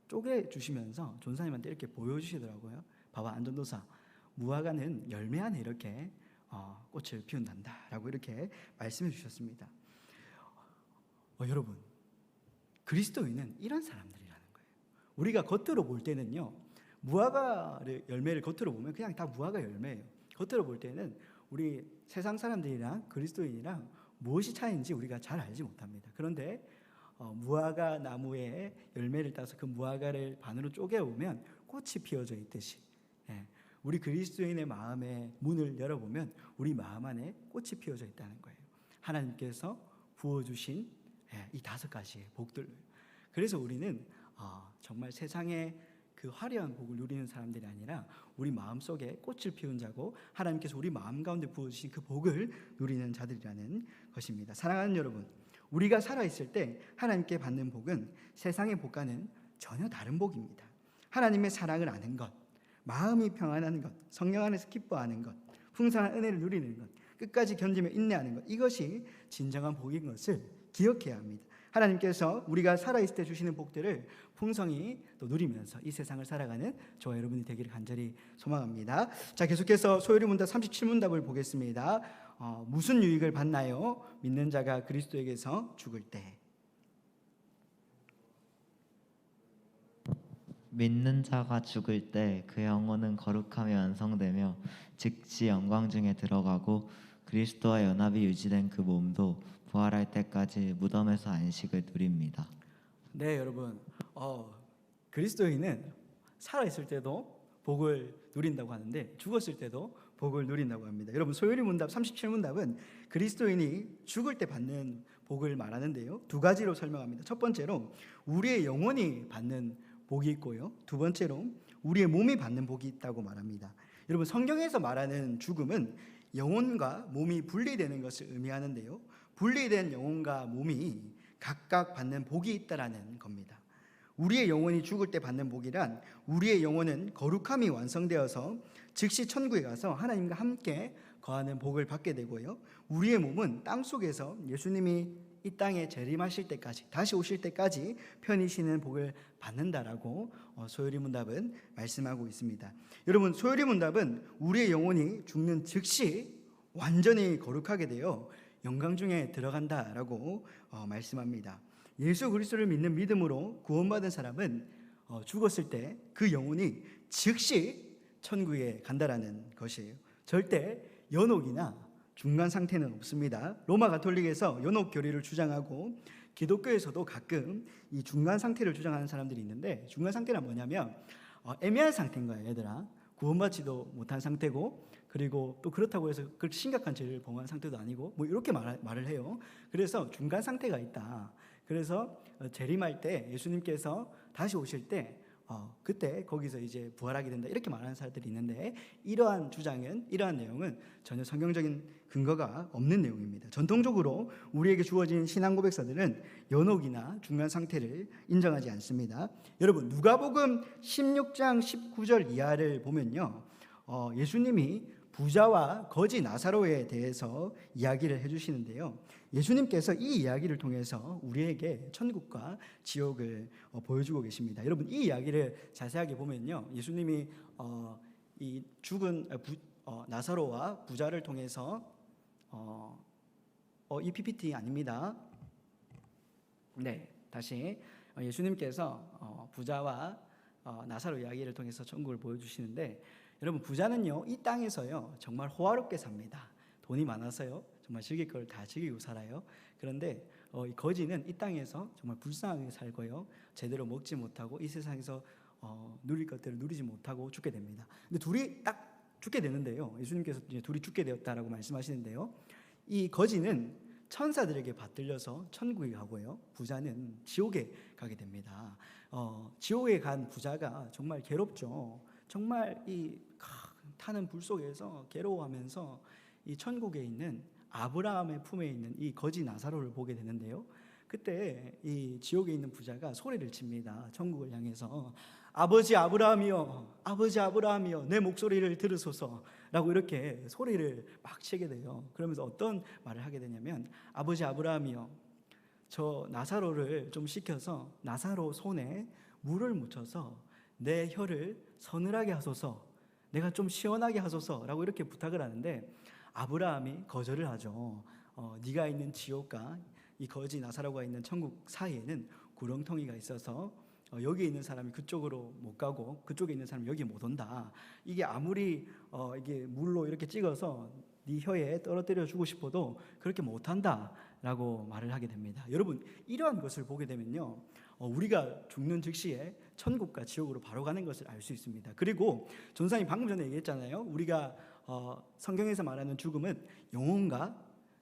쪼개 주시면서 전사님한테 이렇게 보여주시더라고요. 봐봐 안전도사, 무화과는 열매 안에 이렇게 꽃을 피운단다라고 이렇게 말씀해 주셨습니다. 여러분, 그리스도인은 이런 사람들이라는 거예요. 우리가 겉으로 볼 때는요, 무화과 열매를 겉으로 보면 그냥 다 무화과 열매예요. 겉으로 볼 때는 우리 세상 사람들이랑 그리스도인이랑 무엇이 차이인지 우리가 잘 알지 못합니다. 그런데 무화과 나무에 열매를 따서 그 무화과를 반으로 쪼개보면 꽃이 피어져 있듯이 우리 그리스도인의 마음의 문을 열어보면 우리 마음 안에 꽃이 피어져 있다는 거예요. 하나님께서 부어주신 이 5가지의 복들. 그래서 우리는 정말 세상의 그 화려한 복을 누리는 사람들이 아니라 우리 마음속에 꽃을 피운 자고 하나님께서 우리 마음 가운데 부어주신 그 복을 누리는 자들이라는 것입니다. 사랑하는 여러분, 우리가 살아있을 때 하나님께 받는 복은 세상의 복과는 전혀 다른 복입니다. 하나님의 사랑을 아는 것, 마음이 평안한 것, 성령 안에서 기뻐하는 것, 풍성한 은혜를 누리는 것, 끝까지 견디며 인내하는 것, 이것이 진정한 복인 것을 기억해야 합니다. 하나님께서 우리가 살아있을 때 주시는 복들을 풍성히 또 누리면서 이 세상을 살아가는 저와 여러분이 되기를 간절히 소망합니다. 자, 계속해서 소요리 문답 37문답을 보겠습니다. 무슨 유익을 받나요? 믿는 자가 그리스도에게서 죽을 때. 믿는 자가 죽을 때 그 영혼은 거룩함이 완성되며 즉시 영광 중에 들어가고 그리스도와 연합이 유지된 그 몸도 부활할 때까지 무덤에서 안식을 누립니다. 네, 여러분, 그리스도인은 살아있을 때도 복을 누린다고 하는데 죽었을 때도 복을 누린다고 합니다. 여러분, 소요리 문답 37문답은 그리스도인이 죽을 때 받는 복을 말하는데요, 2가지로 설명합니다. 첫 번째로 우리의 영혼이 받는 복이 있고요, 두 번째로 우리의 몸이 받는 복이 있다고 말합니다. 여러분, 성경에서 말하는 죽음은 영혼과 몸이 분리되는 것을 의미하는데요, 분리된 영혼과 몸이 각각 받는 복이 있다라는 겁니다. 우리의 영혼이 죽을 때 받는 복이란 우리의 영혼은 거룩함이 완성되어서 즉시 천국에 가서 하나님과 함께 거하는 복을 받게 되고요, 우리의 몸은 땅속에서 예수님이 이 땅에 재림하실 때까지, 다시 오실 때까지 편히 쉬는 복을 받는다라고 소요리 문답은 말씀하고 있습니다. 여러분, 소요리 문답은 우리의 영혼이 죽는 즉시 완전히 거룩하게 되어 영광 중에 들어간다라고 말씀합니다. 예수 그리스도를 믿는 믿음으로 구원받은 사람은 죽었을 때 그 영혼이 즉시 천국에 간다라는 것이에요. 절대 연옥이나 중간 상태는 없습니다. 로마 가톨릭에서 연옥 교리를 주장하고 기독교에서도 가끔 이 중간 상태를 주장하는 사람들이 있는데, 중간 상태란 뭐냐면 애매한 상태인 거예요. 얘들아, 구원받지도 못한 상태고, 그리고 또 그렇다고 해서 그렇게 심각한 죄를 범한 상태도 아니고, 뭐 이렇게 말을 해요. 그래서 중간 상태가 있다. 그래서 재림할 때 예수님께서 다시 오실 때 그때 거기서 이제 부활하게 된다, 이렇게 말하는 사람들이 있는데, 이러한 주장은, 이러한 내용은 전혀 성경적인 근거가 없는 내용입니다. 전통적으로 우리에게 주어진 신앙 고백서들은 연옥이나 중간 상태를 인정하지 않습니다. 여러분, 누가복음 16장 19절 이하를 보면요, 예수님이 부자와 거지 나사로에 대해서 이야기를 해주시는데요, 예수님께서 이 이야기를 통해서 우리에게 천국과 지옥을 보여주고 계십니다. 여러분, 이 이야기를 자세하게 보면요, 예수님이 이 죽은 나사로와 부자를 통해서 이 PPT 아닙니다. 네, 다시 예수님께서 부자와 나사로 이야기를 통해서 천국을 보여주시는데, 여러분, 부자는요 이 땅에서요 정말 호화롭게 삽니다. 돈이 많아서요 정말 즐길 걸 다 즐기고 살아요. 그런데 이 거지는 이 땅에서 정말 불쌍하게 살고요, 제대로 먹지 못하고 이 세상에서 누릴 것들을 누리지 못하고 죽게 됩니다. 근데 둘이 딱 죽게 되는데요, 예수님께서 이제 둘이 죽게 되었다라고 말씀하시는데요, 이 거지는 천사들에게 받들려서 천국에 가고요, 부자는 지옥에 가게 됩니다. 지옥에 간 부자가 정말 괴롭죠. 정말 이 타는 불 속에서 괴로워하면서 이 천국에 있는 아브라함의 품에 있는 이 거지 나사로를 보게 되는데요, 그때 이 지옥에 있는 부자가 소리를 칩니다. 천국을 향해서 아버지 아브라함이여, 아버지 아브라함이여, 내 목소리를 들으소서 라고 이렇게 소리를 막 치게 돼요. 그러면서 어떤 말을 하게 되냐면, 아버지 아브라함이요, 저 나사로를 좀 시켜서 나사로 손에 물을 묻혀서 내 혀를 서늘하게 하소서, 내가 좀 시원하게 하소서라고 이렇게 부탁을 하는데, 아브라함이 거절을 하죠. 네가 있는 지옥과 이 거지 나사로가 있는 천국 사이에는 구렁텅이가 있어서 여기 있는 사람이 그쪽으로 못 가고 그쪽에 있는 사람이 여기 못 온다. 이게 아무리 이게 물로 이렇게 찍어서 네 혀에 떨어뜨려 주고 싶어도 그렇게 못 한다라고 말을 하게 됩니다. 여러분, 이러한 것을 보게 되면요, 우리가 죽는 즉시에 천국과 지옥으로 바로 가는 것을 알 수 있습니다. 그리고 전사님 방금 전에 얘기했잖아요. 우리가 성경에서 말하는 죽음은 영혼과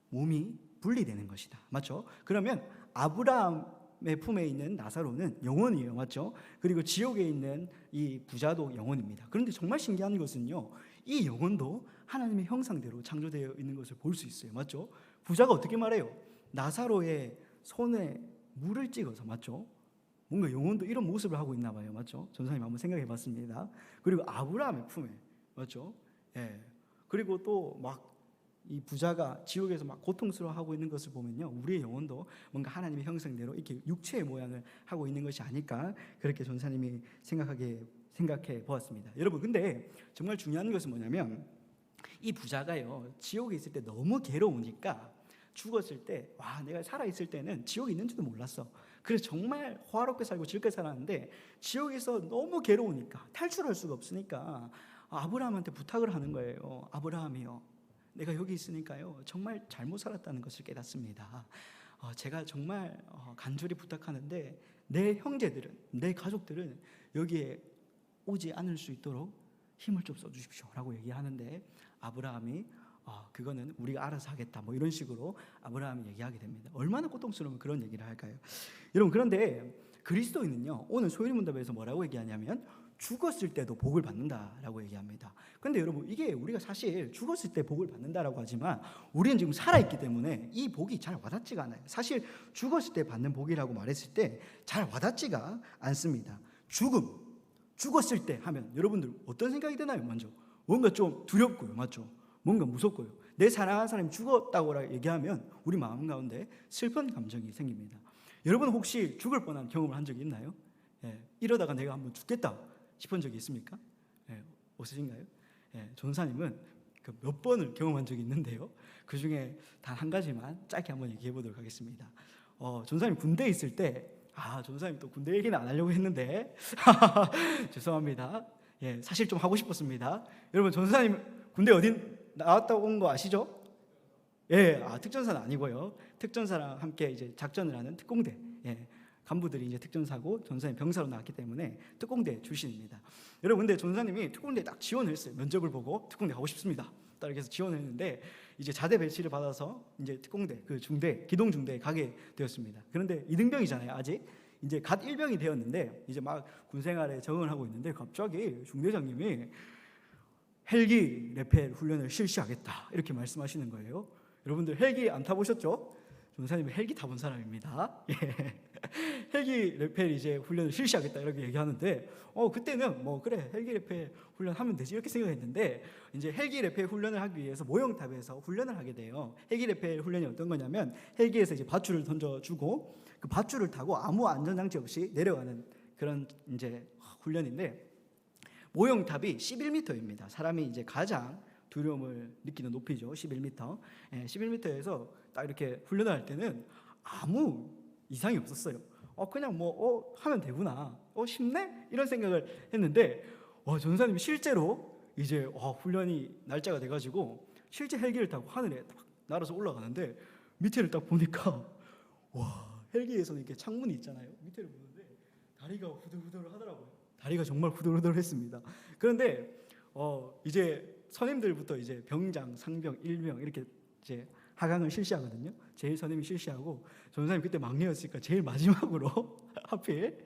몸이 분리되는 것이다. 맞죠? 그러면 아브라함의 품에 있는 나사로는 영혼이에요. 맞죠? 그리고 지옥에 있는 이 부자도 영혼입니다. 그런데 정말 신기한 것은요, 이 영혼도 하나님의 형상대로 창조되어 있는 것을 볼 수 있어요. 맞죠? 부자가 어떻게 말해요? 나사로의 손에 물을 찍어서, 맞죠? 뭔가 영혼도 이런 모습을 하고 있나 봐요. 맞죠? 전사님 한번 생각해 봤습니다. 그리고 아브라함의 품에, 맞죠? 예. 그리고 또 막 이 부자가 지옥에서 막 고통스러워하고 있는 것을 보면요, 우리의 영혼도 뭔가 하나님의 형상대로 이렇게 육체의 모양을 하고 있는 것이 아닐까, 그렇게 전사님이 생각해 보았습니다. 여러분, 근데 정말 중요한 것은 뭐냐면, 이 부자가요, 지옥에 있을 때 너무 괴로우니까 죽었을 때, 와, 내가 살아있을 때는 지옥에 있는지도 몰랐어. 그래서 정말 호화롭게 살고 즐겁게 살았는데, 지옥에서 너무 괴로우니까 탈출할 수가 없으니까 아브라함한테 부탁을 하는 거예요. 아브라함이요, 내가 여기 있으니까요, 정말 잘못 살았다는 것을 깨닫습니다. 제가 정말 간절히 부탁하는데 내 형제들은, 내 가족들은 여기에 오지 않을 수 있도록 힘을 좀 써주십시오 라고 얘기하는데, 아브라함이 그거는 우리가 알아서 하겠다, 뭐 이런 식으로 아브라함이 얘기하게 됩니다. 얼마나 고통스러우면 그런 얘기를 할까요? 여러분, 그런데 그리스도인은요, 오늘 소일문답에서 뭐라고 얘기하냐면 죽었을 때도 복을 받는다라고 얘기합니다. 그런데 여러분, 이게 우리가 사실 죽었을 때 복을 받는다라고 하지만 우리는 지금 살아있기 때문에 이 복이 잘 와닿지가 않아요. 사실 죽었을 때 받는 복이라고 말했을 때 잘 와닿지가 않습니다. 죽었을 때 하면 여러분들 어떤 생각이 드나요? 먼저 뭔가 좀 두렵고요, 맞죠? 뭔가 무섭고요. 내 사랑하는 사람이 죽었다고 얘기하면 우리 마음 가운데 슬픈 감정이 생깁니다. 여러분, 혹시 죽을 뻔한 경험을 한 적이 있나요? 이러다가 내가 한번 죽겠다 싶은 적이 있습니까? 없으신가요? 전사님은 그 몇 번을 경험한 적이 있는데요, 그 중에 단 한 가지만 짧게 한번 얘기해 보도록 하겠습니다. 전사님 군대에 있을 때, 전사님 또 군대 얘기는 안 하려고 했는데 죄송합니다. 사실 좀 하고 싶었습니다. 여러분, 전사님 군대 어디 나왔다 온 거 아시죠? 특전사는 아니고요, 특전사랑 함께 이제 작전을 하는 특공대, 간부들이 이제 특전사고 전사님 병사로 나왔기 때문에 특공대 출신입니다. 여러분, 근데 전사님이 특공대에 딱 지원을 했어요. 면접을 보고 특공대 가고 싶습니다 딱 이렇게 해서 지원을 했는데, 이제 자대 배치를 받아서 이제 특공대, 그 중대, 기동중대에 가게 되었습니다. 그런데 이등병이잖아요. 아직 이제 갓 일병이 되었는데 이제 막 군생활에 적응을 하고 있는데, 갑자기 중대장님이 헬기 레펠 훈련을 실시하겠다 이렇게 말씀하시는 거예요. 여러분들 헬기 안 타보셨죠? 전사님이 헬기 타본 사람입니다. 헬기 레펠 이제 훈련을 실시하겠다 이렇게 얘기하는데, 그때는 뭐 그래, 헬기 레펠 훈련하면 되지 이렇게 생각했는데, 이제 헬기 레펠 훈련을 하기 위해서 모형탑에서 훈련을 하게 돼요. 헬기 레펠 훈련이 어떤 거냐면, 헬기에서 이제 밧줄을 던져주고 그 밧줄을 타고 아무 안전장치 없이 내려가는 그런 이제 훈련인데, 모형탑이 11m입니다. 사람이 이제 가장 두려움을 느끼는 높이죠. 11m. 11m에서 딱 이렇게 훈련을 할 때는 아무 이상이 없었어요. 그냥 뭐 하면 되구나, 쉽네 이런 생각을 했는데, 전사님이 실제로 이제 훈련이 날짜가 돼가지고 실제 헬기를 타고 하늘에 딱 날아서 올라가는데, 밑에를 딱 보니까 헬기에서는 이렇게 창문이 있잖아요. 밑에를 보는데 다리가 후들후들 하더라고요. 다리가 정말 후들후들했습니다. 그런데 이제 선임들부터 이제 병장, 상병, 일병 이렇게 이제 하강을 실시하거든요. 제일 선임이 실시하고, 전사님 그때 막내였으니까 제일 마지막으로 하필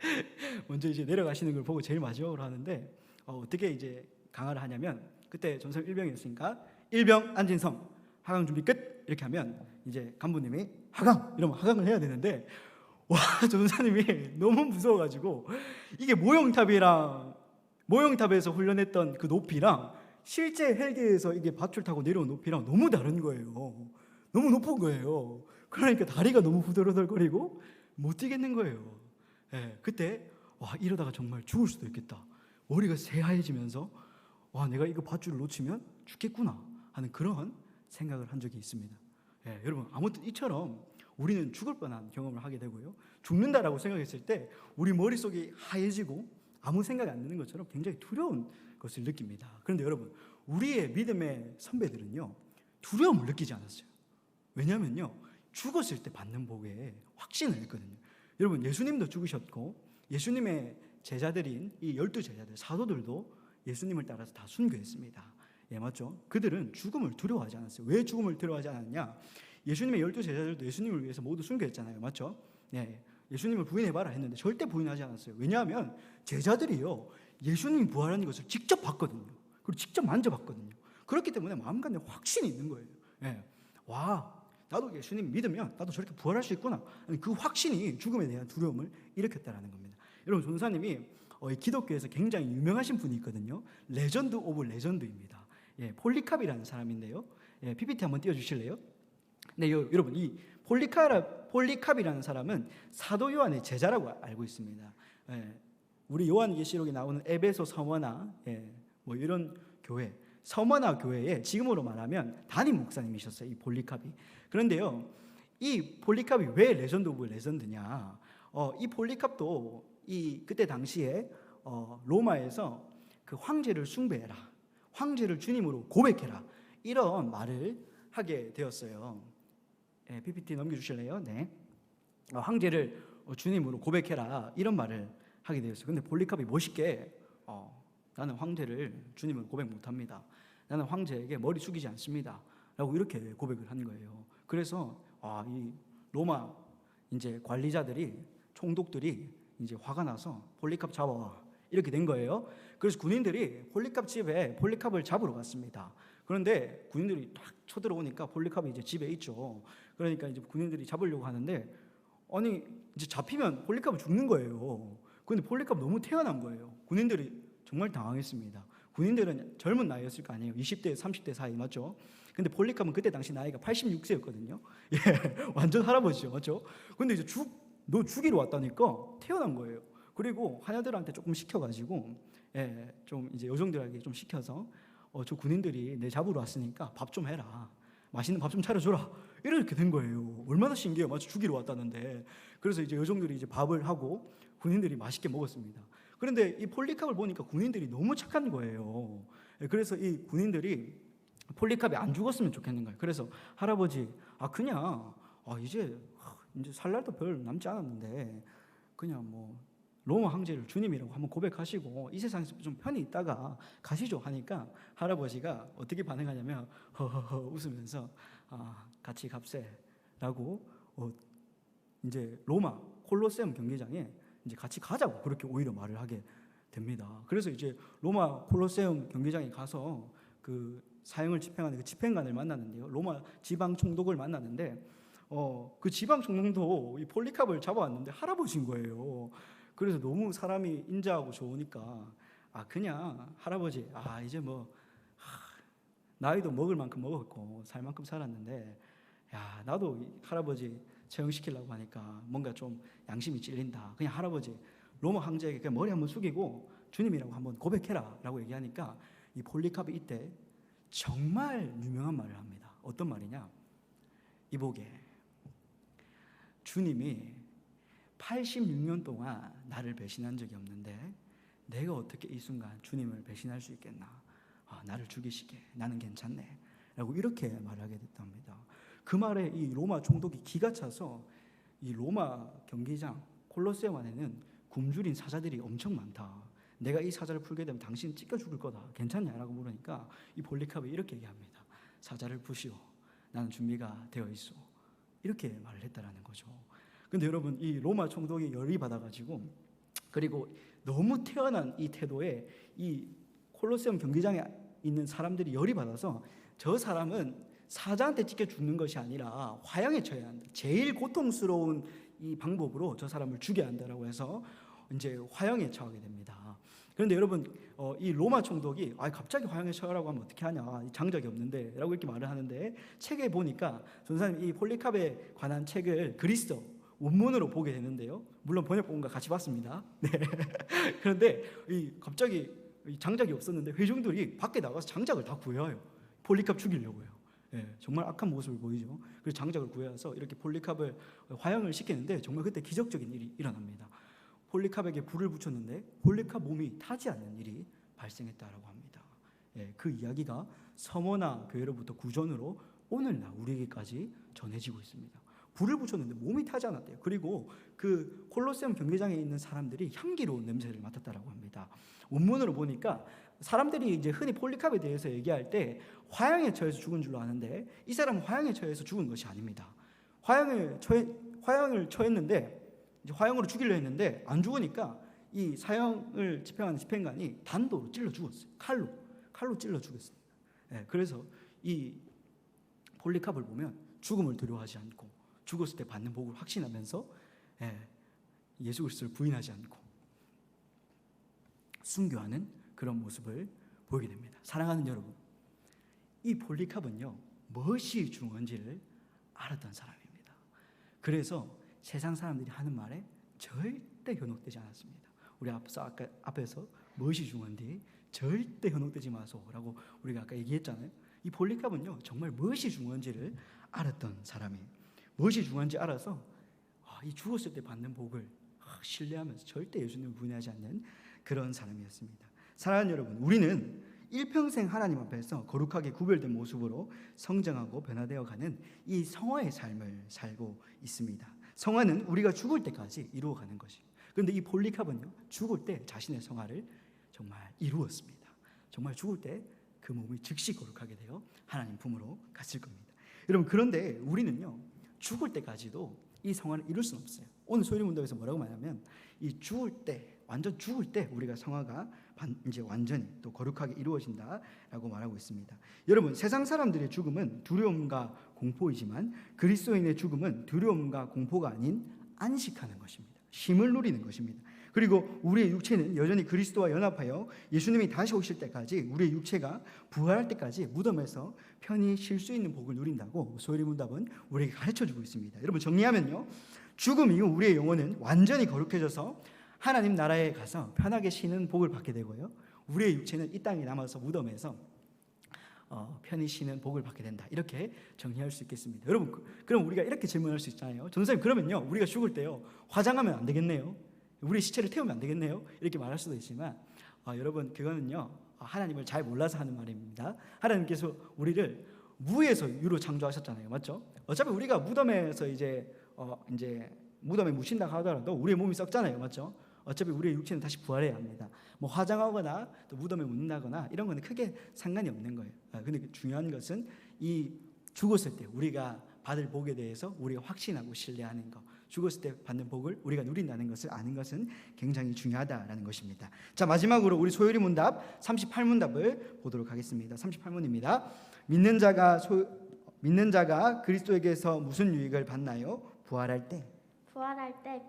먼저 이제 내려가시는 걸 보고 제일 마지막으로 하는데, 어떻게 이제 강화를 하냐면, 그때 전사님 일병이었으니까 일병 안진성 하강 준비 끝 이렇게 하면 이제 간부님이 하강 이러면 하강을 해야 되는데, 전사님이 너무 무서워가지고 이게 모형탑에서 훈련했던 그 높이랑 실제 헬기에서 이게 밧줄 타고 내려온 높이랑 너무 다른 거예요. 너무 높은 거예요. 그러니까 다리가 너무 후들후들거리고 못 뛰겠는 거예요. 예, 그때 와, 이러다가 정말 죽을 수도 있겠다. 머리가 새하얘지면서 와, 내가 이거 밧줄을 놓치면 죽겠구나 하는 그런 생각을 한 적이 있습니다. 예, 여러분, 아무튼 이처럼 우리는 죽을 뻔한 경험을 하게 되고요, 죽는다라고 생각했을 때 우리 머릿속이 하얘지고 아무 생각이 안 드는 것처럼 굉장히 두려운 것을 느낍니다. 그런데 여러분, 우리의 믿음의 선배들은요, 두려움을 느끼지 않았어요. 왜냐하면요, 죽었을 때 받는 복에 확신을 했거든요. 여러분, 예수님도 죽으셨고 예수님의 제자들인 이 12제자들, 사도들도 예수님을 따라서 다 순교했습니다. 예, 맞죠? 그들은 죽음을 두려워하지 않았어요. 왜 죽음을 두려워하지 않았냐? 예수님의 12제자들도 예수님을 위해서 모두 순교했잖아요. 맞죠? 예, 예수님을 부인해봐라 했는데 절대 부인하지 않았어요. 왜냐하면 제자들이요, 예수님이 부활하는 것을 직접 봤거든요. 그리고 직접 만져봤거든요. 그렇기 때문에 마음간에 확신이 있는 거예요. 예, 와, 나도 예수님 믿으면 나도 저렇게 부활할 수 있구나. 그 확신이 죽음에 대한 두려움을 일으켰다는 겁니다. 여러분, 전도사님이 이 기독교에서 굉장히 유명하신 분이 있거든요. 레전드 오브 레전드입니다. 예, 폴리캅이라는 사람인데요. 예, PPT 한번 띄워주실래요? 네, 여러분, 이 폴리캅이라는 사람은 사도 요한의 제자라고 알고 있습니다. 예, 우리 요한계시록에 나오는 에베소 서머나, 예, 뭐 이런 교회, 서머나 교회에 지금으로 말하면 담임 목사님이셨어요, 이 폴리캅이. 그런데요, 이 폴리캅이 왜 레전드 오브 레전드냐? 이 폴리캅도 그때 당시에 로마에서 그 황제를 숭배해라, 황제를 주님으로 고백해라, 이런 말을 하게 되었어요. 예, PPT 넘겨주실래요? 네. 황제를 주님으로 고백해라, 이런 말을 하게 되었어요. 근데 폴리캅이 멋있게 나는 황제를 주님으로 고백 못합니다. 나는 황제에게 머리 숙이지 않습니다. 라고 이렇게 고백을 한 거예요. 그래서 이 로마 이제 관리자들이, 총독들이 이제 화가 나서 폴리캅 잡아와, 이렇게 된 거예요. 그래서 군인들이 폴리캅 집에 폴리캅을 잡으러 갔습니다. 그런데 군인들이 딱 쳐들어오니까 폴리캅이 이제 집에 있죠. 그러니까 이제 군인들이 잡으려고 하는데, 아니 이제 잡히면 폴리캅은 죽는 거예요. 근데 폴리캅 너무 태어난 거예요. 군인들이 정말 당황했습니다. 군인들은 젊은 나이였을 거 아니에요. 20대, 30대 사이, 맞죠? 근데 폴리캅은 그때 당시 나이가 86세였거든요. 예, 완전 할아버지죠, 맞죠? 근데 이제 너 죽이러 왔다니까 태어난 거예요. 그리고 하녀들한테 조금 시켜가지고, 예, 좀 이제 여종들에게 좀 시켜서 저 군인들이 내 잡으러 왔으니까 밥 좀 해라, 맛있는 밥 좀 차려줘라, 이렇게 된 거예요. 얼마나 신기해요, 맞죠? 죽이러 왔다는데. 그래서 이제 여종들이 이제 밥을 하고 군인들이 맛있게 먹었습니다. 그런데 이 폴리캅을 보니까 군인들이 너무 착한 거예요. 그래서 이 군인들이 폴리캅이 안 죽었으면 좋겠는 거예요. 그래서 할아버지, 그냥 이제 살 날도 별 남지 않았는데 그냥 뭐 로마 황제를 주님이라고 한번 고백하시고 이 세상에서 좀 편히 있다가 가시죠 하니까 할아버지가 어떻게 반응하냐면 허허허 웃으면서 같이 갑세라고 이제 로마 콜로세움 경기장에 이제 같이 가자고 그렇게 오히려 말을 하게 됩니다. 그래서 이제 로마 콜로세움 경기장에 가서 그 사형을 집행하는 그 집행관을 만났는데요, 로마 지방 총독을 만났는데 그 지방 총독도 이 폴리캅을 잡아왔는데 할아버지인 거예요. 그래서 너무 사람이 인자하고 좋으니까 그냥 할아버지, 이제 뭐 나이도 먹을 만큼 먹었고 살 만큼 살았는데, 야, 나도 할아버지 처형시키려고 하니까 뭔가 좀 양심이 찔린다. 그냥 할아버지 로마 황제에게 그냥 머리 한번 숙이고 주님이라고 한번 고백해라 라고 얘기하니까 이 폴리캅이 이때 정말 유명한 말을 합니다. 어떤 말이냐? 이보게, 주님이 86년 동안 나를 배신한 적이 없는데 내가 어떻게 이 순간 주님을 배신할 수 있겠나? 나를 죽이시게, 나는 괜찮네 라고 이렇게 말하게 됐답니다. 그 말에 이 로마 총독이 기가 차서 이 로마 경기장 콜로세움 안에는 굶주린 사자들이 엄청 많다, 내가 이 사자를 풀게 되면 당신 찢겨 죽을 거다, 괜찮냐라고 물으니까 이 폴리캅이 이렇게 얘기합니다. 사자를 푸시오, 나는 준비가 되어 있어, 이렇게 말을 했다라는 거죠. 근데 여러분, 이 로마 총독이 열이 받아가지고, 그리고 너무 태어난 이 태도에 이 콜로세움 경기장에 있는 사람들이 열이 받아서 저 사람은 사자한테 찢겨 죽는 것이 아니라 화형에 쳐야 한다, 제일 고통스러운 이 방법으로 저 사람을 죽여야 한다라고 해서 이제 화형에 처하게 됩니다. 그런데 여러분 이 로마 총독이 갑자기 화형에 처하라고 하면 어떻게 하냐, 장적이 없는데 라고 이렇게 말을 하는데, 책에 보니까 전사님 이 폴리캅에 관한 책을 그리스어 원문으로 보게 되는데요, 물론 번역본과 같이 봤습니다. 네. 그런데 갑자기 장작이 없었는데 회중들이 밖에 나가서 장작을 다 구해와요. 폴리캅 죽이려고요. 정말 악한 모습을 보이죠. 그래서 장작을 구해와서 이렇게 폴리캅을 화형을 시키는데, 정말 그때 기적적인 일이 일어납니다. 폴리캅에게 불을 붙였는데 폴리캅 몸이 타지 않는 일이 발생했다라고 합니다. 그 이야기가 서머나 교회로부터 구전으로 오늘날 우리에게까지 전해지고 있습니다. 불을 붙였는데 몸이 타지 않았대요. 그리고 그 콜로세움 경기장에 있는 사람들이 향기로운 냄새를 맡았다라고 합니다. 원문으로 보니까 사람들이 이제 흔히 폴리캅에 대해서 얘기할 때 화형에 처해서 죽은 줄로 아는데, 이 사람은 화형에 처해서 죽은 것이 아닙니다. 화형을 처했는데, 이제 화형으로 죽이려 했는데 안 죽으니까 이 사형을 집행하는 집행관이 단도로 찔러 죽었어요. 칼로 찔러 죽였습니다. 그래서 이 폴리캅을 보면 죽음을 두려워하지 않고 죽었을 때 받는 복을 확신하면서 예수 그리스도를 부인하지 않고 순교하는 그런 모습을 보이게 됩니다. 사랑하는 여러분, 이 폴리캅은요 무엇이 중요한지를 알았던 사람입니다. 그래서 세상 사람들이 하는 말에 절대 현혹되지 않았습니다. 우리 앞에서 무엇이 중요한지 절대 현혹되지 마소라고 우리가 아까 얘기했잖아요. 이 폴리캅은요 정말 무엇이 중요한지를 알았던 사람이에요. 무엇이 중요한지 알아서 이 죽었을 때 받는 복을 신뢰하면서 절대 예수님을 부인하지 않는 그런 사람이었습니다. 사랑하는 여러분, 우리는 일평생 하나님 앞에서 거룩하게 구별된 모습으로 성장하고 변화되어 가는 이 성화의 삶을 살고 있습니다. 성화는 우리가 죽을 때까지 이루어가는 것이에요. 그런데 이 폴리캅은요 죽을 때 자신의 성화를 정말 이루었습니다. 정말 죽을 때 그 몸이 즉시 거룩하게 되어 하나님 품으로 갔을 겁니다. 여러분, 그런데 우리는요 죽을 때까지도 이 성화를 이룰 수는 없어요. 오늘 소율이 문답에서 뭐라고 말하면 이 죽을 때, 완전 죽을 때 우리가 성화가 이제 완전히 또 거룩하게 이루어진다라고 말하고 있습니다. 여러분, 세상 사람들의 죽음은 두려움과 공포이지만 그리스도인의 죽음은 두려움과 공포가 아닌 안식하는 것입니다. 쉼을 누리는 것입니다. 그리고 우리의 육체는 여전히 그리스도와 연합하여 예수님이 다시 오실 때까지 우리의 육체가 부활할 때까지 무덤에서 편히 쉴 수 있는 복을 누린다고 소율이 문답은 우리에게 가르쳐주고 있습니다. 여러분, 정리하면요, 죽음 이후 우리의 영혼은 완전히 거룩해져서 하나님 나라에 가서 편하게 쉬는 복을 받게 되고요, 우리의 육체는 이 땅에 남아서 무덤에서 편히 쉬는 복을 받게 된다. 이렇게 정리할 수 있겠습니다. 여러분, 그럼 우리가 이렇게 질문할 수 있잖아요. 전도사님, 그러면요 우리가 죽을 때요 화장하면 안 되겠네요? 우리 시체를 태우면 안 되겠네요? 이렇게 말할 수도 있지만 여러분, 그거는요 하나님을 잘 몰라서 하는 말입니다. 하나님께서 우리를 무에서 유로 창조하셨잖아요, 맞죠? 어차피 우리가 무덤에서 이제 무덤에 묻힌다 하더라도 우리의 몸이 썩잖아요, 맞죠? 어차피 우리의 육체는 다시 부활해야 합니다. 뭐 화장하거나 또 무덤에 묻는다거나 이런 거는 크게 상관이 없는 거예요. 근데 중요한 것은 이 죽었을 때 우리가 받을 복에 대해서 우리가 확신하고 신뢰하는 것, 죽었을 때 받는 복을 우리가 누린다는 것을 아는 것은 굉장히 중요하다라는 것입니다. 자, 마지막으로 우리 소율이 문답 38문답을 보도록 하겠습니다. 38문입니다. 믿는 자가 그리스도에게서 무슨 유익을 받나요? 부활할 때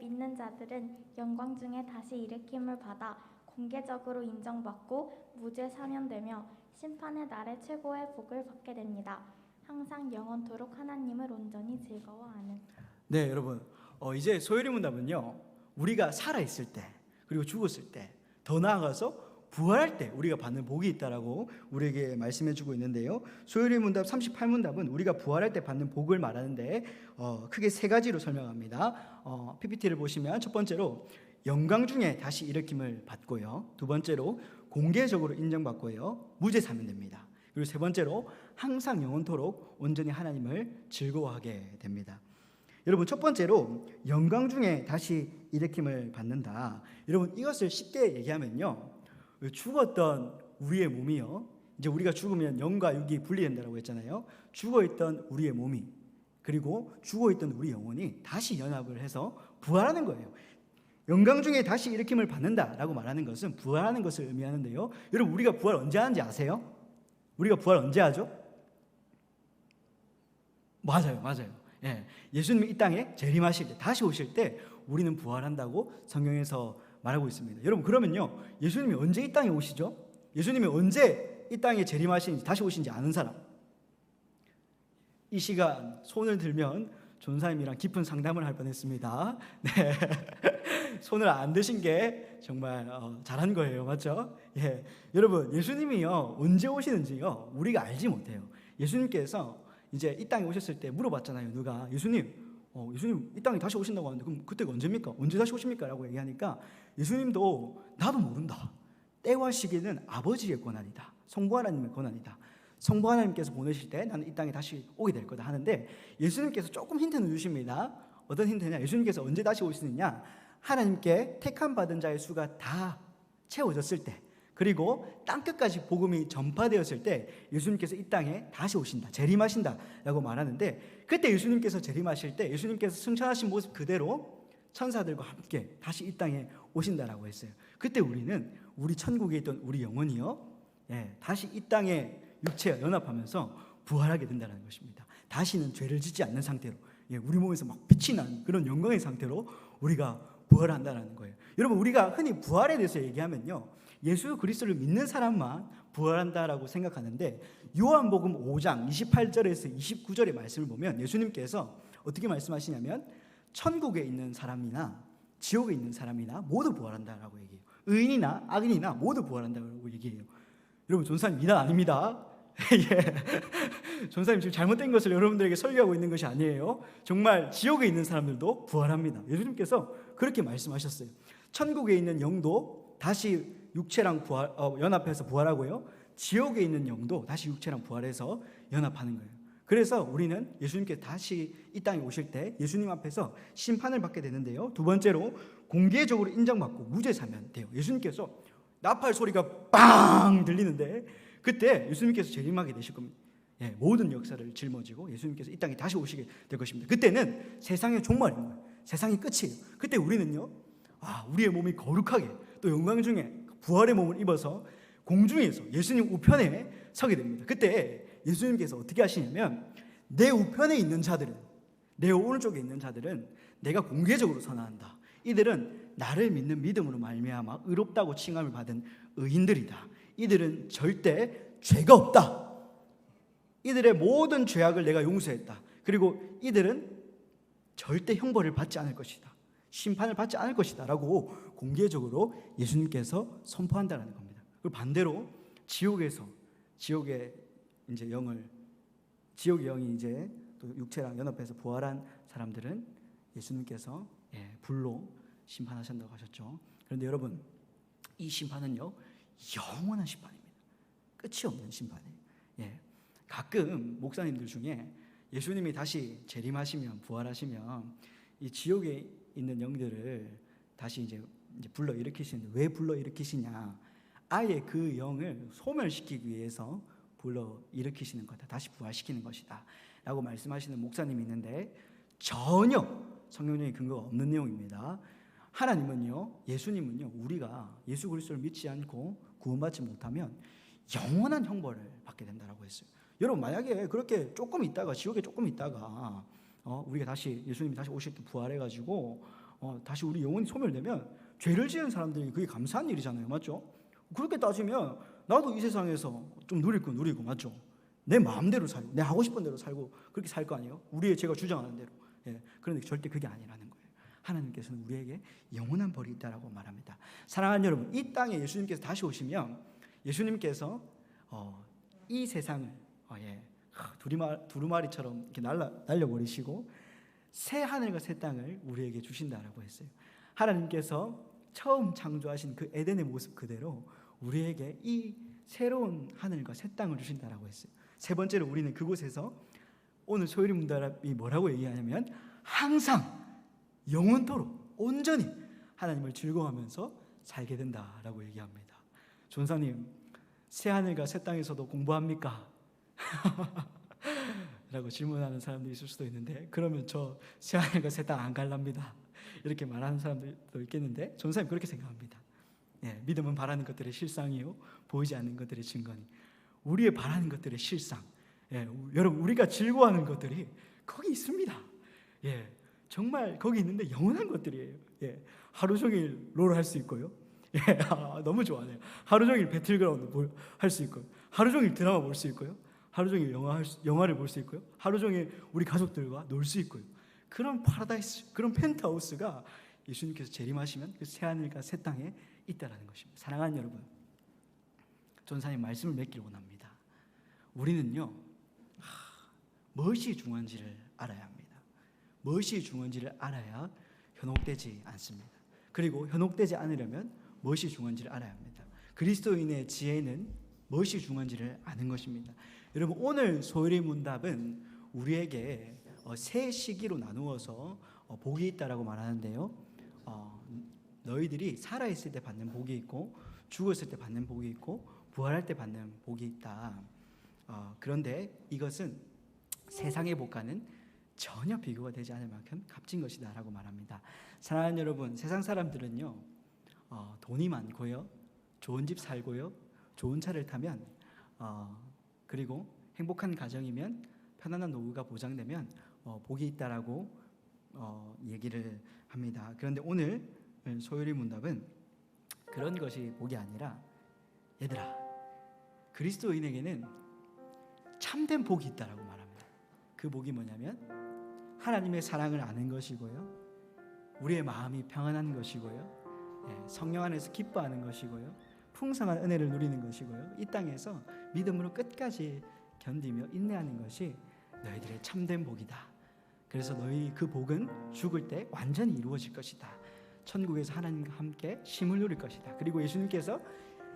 믿는 자들은 영광 중에 다시 일으킴을 받아 공개적으로 인정받고 무죄 사면되며 심판의 날에 최고의 복을 받게 됩니다. 항상 영원토록 하나님을 온전히 즐거워하는. 네, 여러분, 이제 소율이 문답은요 우리가 살아있을 때 그리고 죽었을 때, 더 나아가서 부활할 때 우리가 받는 복이 있다라고 우리에게 말씀해주고 있는데요, 소율이 문답 38문답은 우리가 부활할 때 받는 복을 말하는데 크게 세 가지로 설명합니다. PPT를 보시면 첫 번째로 영광 중에 다시 일으킴을 받고요, 두 번째로 공개적으로 인정받고요, 무죄 사면됩니다. 그리고 세 번째로 항상 영원토록 온전히 하나님을 즐거워하게 됩니다. 여러분, 첫 번째로 영광 중에 다시 일으킴을 받는다. 여러분, 이것을 쉽게 얘기하면요, 죽었던 우리의 몸이요, 이제 우리가 죽으면 영과 육이 분리된다고 했잖아요. 죽어있던 우리의 몸이, 그리고 죽어있던 우리 영혼이 다시 연합을 해서 부활하는 거예요. 영광 중에 다시 일으킴을 받는다라고 말하는 것은 부활하는 것을 의미하는데요, 여러분, 우리가 부활 언제 하는지 아세요? 우리가 부활 언제 하죠? 맞아요. 예수님이 이 땅에 재림하실 때, 다시 오실 때 우리는 부활한다고 성경에서 말하고 있습니다. 여러분, 그러면요, 예수님이 언제 이 땅에 오시죠? 예수님이 언제 이 땅에 재림하시는지, 다시 오신지 아는 사람, 이 시간 손을 들면 전사님이랑 깊은 상담을 할 뻔했습니다. 네. 손을 안 드신 게 정말 잘한 거예요, 맞죠? 예, 여러분, 예수님이요 언제 오시는지요 우리가 알지 못해요. 예수님께서 이제 이 땅에 오셨을 때 물어봤잖아요. 누가 예수님 이 땅에 다시 오신다고 하는데 그럼 그때가 언제입니까? 언제 다시 오십니까? 라고 얘기하니까 예수님도 나도 모른다. 때와 시기는 아버지의 권한이다. 성부 하나님의 권한이다. 성부 하나님께서 보내실 때 나는 이 땅에 다시 오게 될 거다 하는데, 예수님께서 조금 힌트는 주십니다. 어떤 힌트냐? 예수님께서 언제 다시 오시느냐? 하나님께 택함 받은 자의 수가 다 채워졌을 때, 그리고 땅끝까지 복음이 전파되었을 때 예수님께서 이 땅에 다시 오신다, 재림하신다 라고 말하는데, 그때 예수님께서 재림하실 때 예수님께서 승천하신 모습 그대로 천사들과 함께 다시 이 땅에 오신다라고 했어요. 그때 우리는 우리 천국에 있던 우리 영혼이요, 다시 이 땅에 육체와 연합하면서 부활하게 된다는 것입니다. 다시는 죄를 짓지 않는 상태로, 우리 몸에서 막 빛이 나는 그런 영광의 상태로 우리가 부활한다는 거예요. 여러분, 우리가 흔히 부활에 대해서 얘기하면요, 예수 그리스도를 믿는 사람만 부활한다라고 생각하는데, 요한복음 5장 28절에서 29절의 말씀을 보면 예수님께서 어떻게 말씀하시냐면, 천국에 있는 사람이나 지옥에 있는 사람이나 모두 부활한다라고 얘기해요. 의인이나 악인이나 모두 부활한다고 얘기해요. 여러분, 전사님 미담 아닙니다. 전사님 지금 잘못된 것을 여러분들에게 설교하고 있는 것이 아니에요. 정말 지옥에 있는 사람들도 부활합니다. 예수님께서 그렇게 말씀하셨어요. 천국에 있는 영도 다시 육체랑 연합해서 부활하고요, 지옥에 있는 영도 다시 육체랑 부활해서 연합하는 거예요. 그래서 우리는 예수님께 다시 이 땅에 오실 때 예수님 앞에서 심판을 받게 되는데요, 두 번째로 공개적으로 인정받고 무죄 사면 돼요. 예수님께서 나팔 소리가 빵 들리는데 그때 예수님께서 재림하게 되실 겁니다. 모든 역사를 짊어지고 예수님께서 이 땅에 다시 오시게 될 것입니다. 그때는 세상의 종말인 거예요. 세상이 끝이에요. 그때 우리는요, 우리의 몸이 거룩하게 또 영광 중에 부활의 몸을 입어서 공중에서 예수님 우편에 서게 됩니다. 그때 예수님께서 어떻게 하시냐면, 내 우편에 있는 자들은, 내 오른쪽에 있는 자들은 내가 공개적으로 선언한다. 이들은 나를 믿는 믿음으로 말미암아 의롭다고 칭함을 받은 의인들이다. 이들은 절대 죄가 없다. 이들의 모든 죄악을 내가 용서했다. 그리고 이들은 절대 형벌을 받지 않을 것이다. 심판을 받지 않을 것이다 라고 공개적으로 예수님께서 선포한다는 겁니다. 그리고 반대로 지옥의 영이 이제 또 육체랑 연합해서 부활한 사람들은 예수님께서 불로 심판하신다고 하셨죠. 그런데 여러분, 이 심판은요 영원한 심판입니다. 끝이 없는 심판이에요. 가끔 목사님들 중에 예수님이 다시 재림하시면, 부활하시면 이 지옥에 있는 영들을 다시 이제 불러 일으키시는데, 왜 불러 일으키시냐? 아예 그 영을 소멸시키기 위해서 불러 일으키시는 거다. 다시 부활시키는 것이다 라고 말씀하시는 목사님이 있는데, 전혀 성경적인 근거가 없는 내용입니다. 하나님은요, 예수님은요, 우리가 예수 그리스도를 믿지 않고 구원받지 못하면 영원한 형벌을 받게 된다라고 했어요. 여러분, 만약에 그렇게 조금 있다가, 지옥에 조금 있다가 우리가 다시 예수님이 다시 오실 때 부활해가지고 다시 우리 영혼이 소멸되면 죄를 지은 사람들이 그게 감사한 일이잖아요, 맞죠? 그렇게 따지면 나도 이 세상에서 좀 누릴 건 누리고, 맞죠? 내 마음대로 살고 내 하고 싶은 대로 살고 그렇게 살 거 아니에요? 우리의 제가 주장하는 대로. 그런데 절대 그게 아니라는 거예요. 하나님께서는 우리에게 영원한 벌이 있다라고 말합니다. 사랑하는 여러분, 이 땅에 예수님께서 다시 오시면 예수님께서 이 세상을 두루마리처럼 이렇게 날려버리시고 새 하늘과 새 땅을 우리에게 주신다라고 했어요. 하나님께서 처음 창조하신 그 에덴의 모습 그대로 우리에게 이 새로운 하늘과 새 땅을 주신다라고 했어요. 세 번째로 우리는 그곳에서, 오늘 소율이 문답이 뭐라고 얘기하냐면, 항상 영원토록 온전히 하나님을 즐거워하면서 살게 된다라고 얘기합니다. 전사님, 새 하늘과 새 땅에서도 공부합니까? 라고 질문하는 사람도 있을 수도 있는데, 그러면 저 새 하늘과 새 땅 안 갈랍니다 이렇게 말하는 사람들도 있겠는데, 전사님 그렇게 생각합니다. 믿음은 바라는 것들의 실상이요 보이지 않는 것들의 증거니. 우리의 바라는 것들의 실상, 여러분, 우리가 즐거워하는 것들이 거기 있습니다. 정말 거기 있는데 영원한 것들이에요. 예, 하루 종일 롤 할 수 있고요. 예, 너무 좋아하네요. 하루 종일 배틀그라운드 할 수 있고요. 하루 종일 드라마 볼 수 있고요. 하루 종일 영화를 볼 수 있고요. 하루 종일 우리 가족들과 놀 수 있고요. 그런 파라다이스, 그런 펜트하우스가 예수님께서 재림하시면 그 새하늘과 새 땅에 있다라는 것입니다. 사랑하는 여러분, 전사님 말씀을 맺기를 원합니다. 우리는요, 무엇이 중요한지를 알아야 합니다. 무엇이 중요한지를 알아야 현혹되지 않습니다. 그리고 현혹되지 않으려면 무엇이 중요한지를 알아야 합니다. 그리스도인의 지혜는 무엇이 중요한지를 아는 것입니다. 여러분, 오늘 소율의 문답은 우리에게 세 시기로 나누어서 복이 있다라고 말하는데요. 너희들이 살아있을 때 받는 복이 있고, 죽었을 때 받는 복이 있고, 부활할 때 받는 복이 있다. 그런데 이것은 세상의 복과는 전혀 비교가 되지 않을 만큼 값진 것이다 라고 말합니다. 사랑하는 여러분, 세상 사람들은요, 돈이 많고요, 좋은 집 살고요, 좋은 차를 타면, 그리고 행복한 가정이면, 편안한 노후가 보장되면 복이 있다라고 얘기를 합니다. 그런데 오늘 소율의 문답은 그런 것이 복이 아니라, 얘들아, 그리스도인에게는 참된 복이 있다라고 말합니다. 그 복이 뭐냐면 하나님의 사랑을 아는 것이고요, 우리의 마음이 평안한 것이고요, 성령 안에서 기뻐하는 것이고요, 풍성한 은혜를 누리는 것이고요, 이 땅에서 믿음으로 끝까지 견디며 인내하는 것이 너희들의 참된 복이다. 그래서 너희 그 복은 죽을 때 완전히 이루어질 것이다. 천국에서 하나님과 함께 쉼을 누릴 것이다. 그리고 예수님께서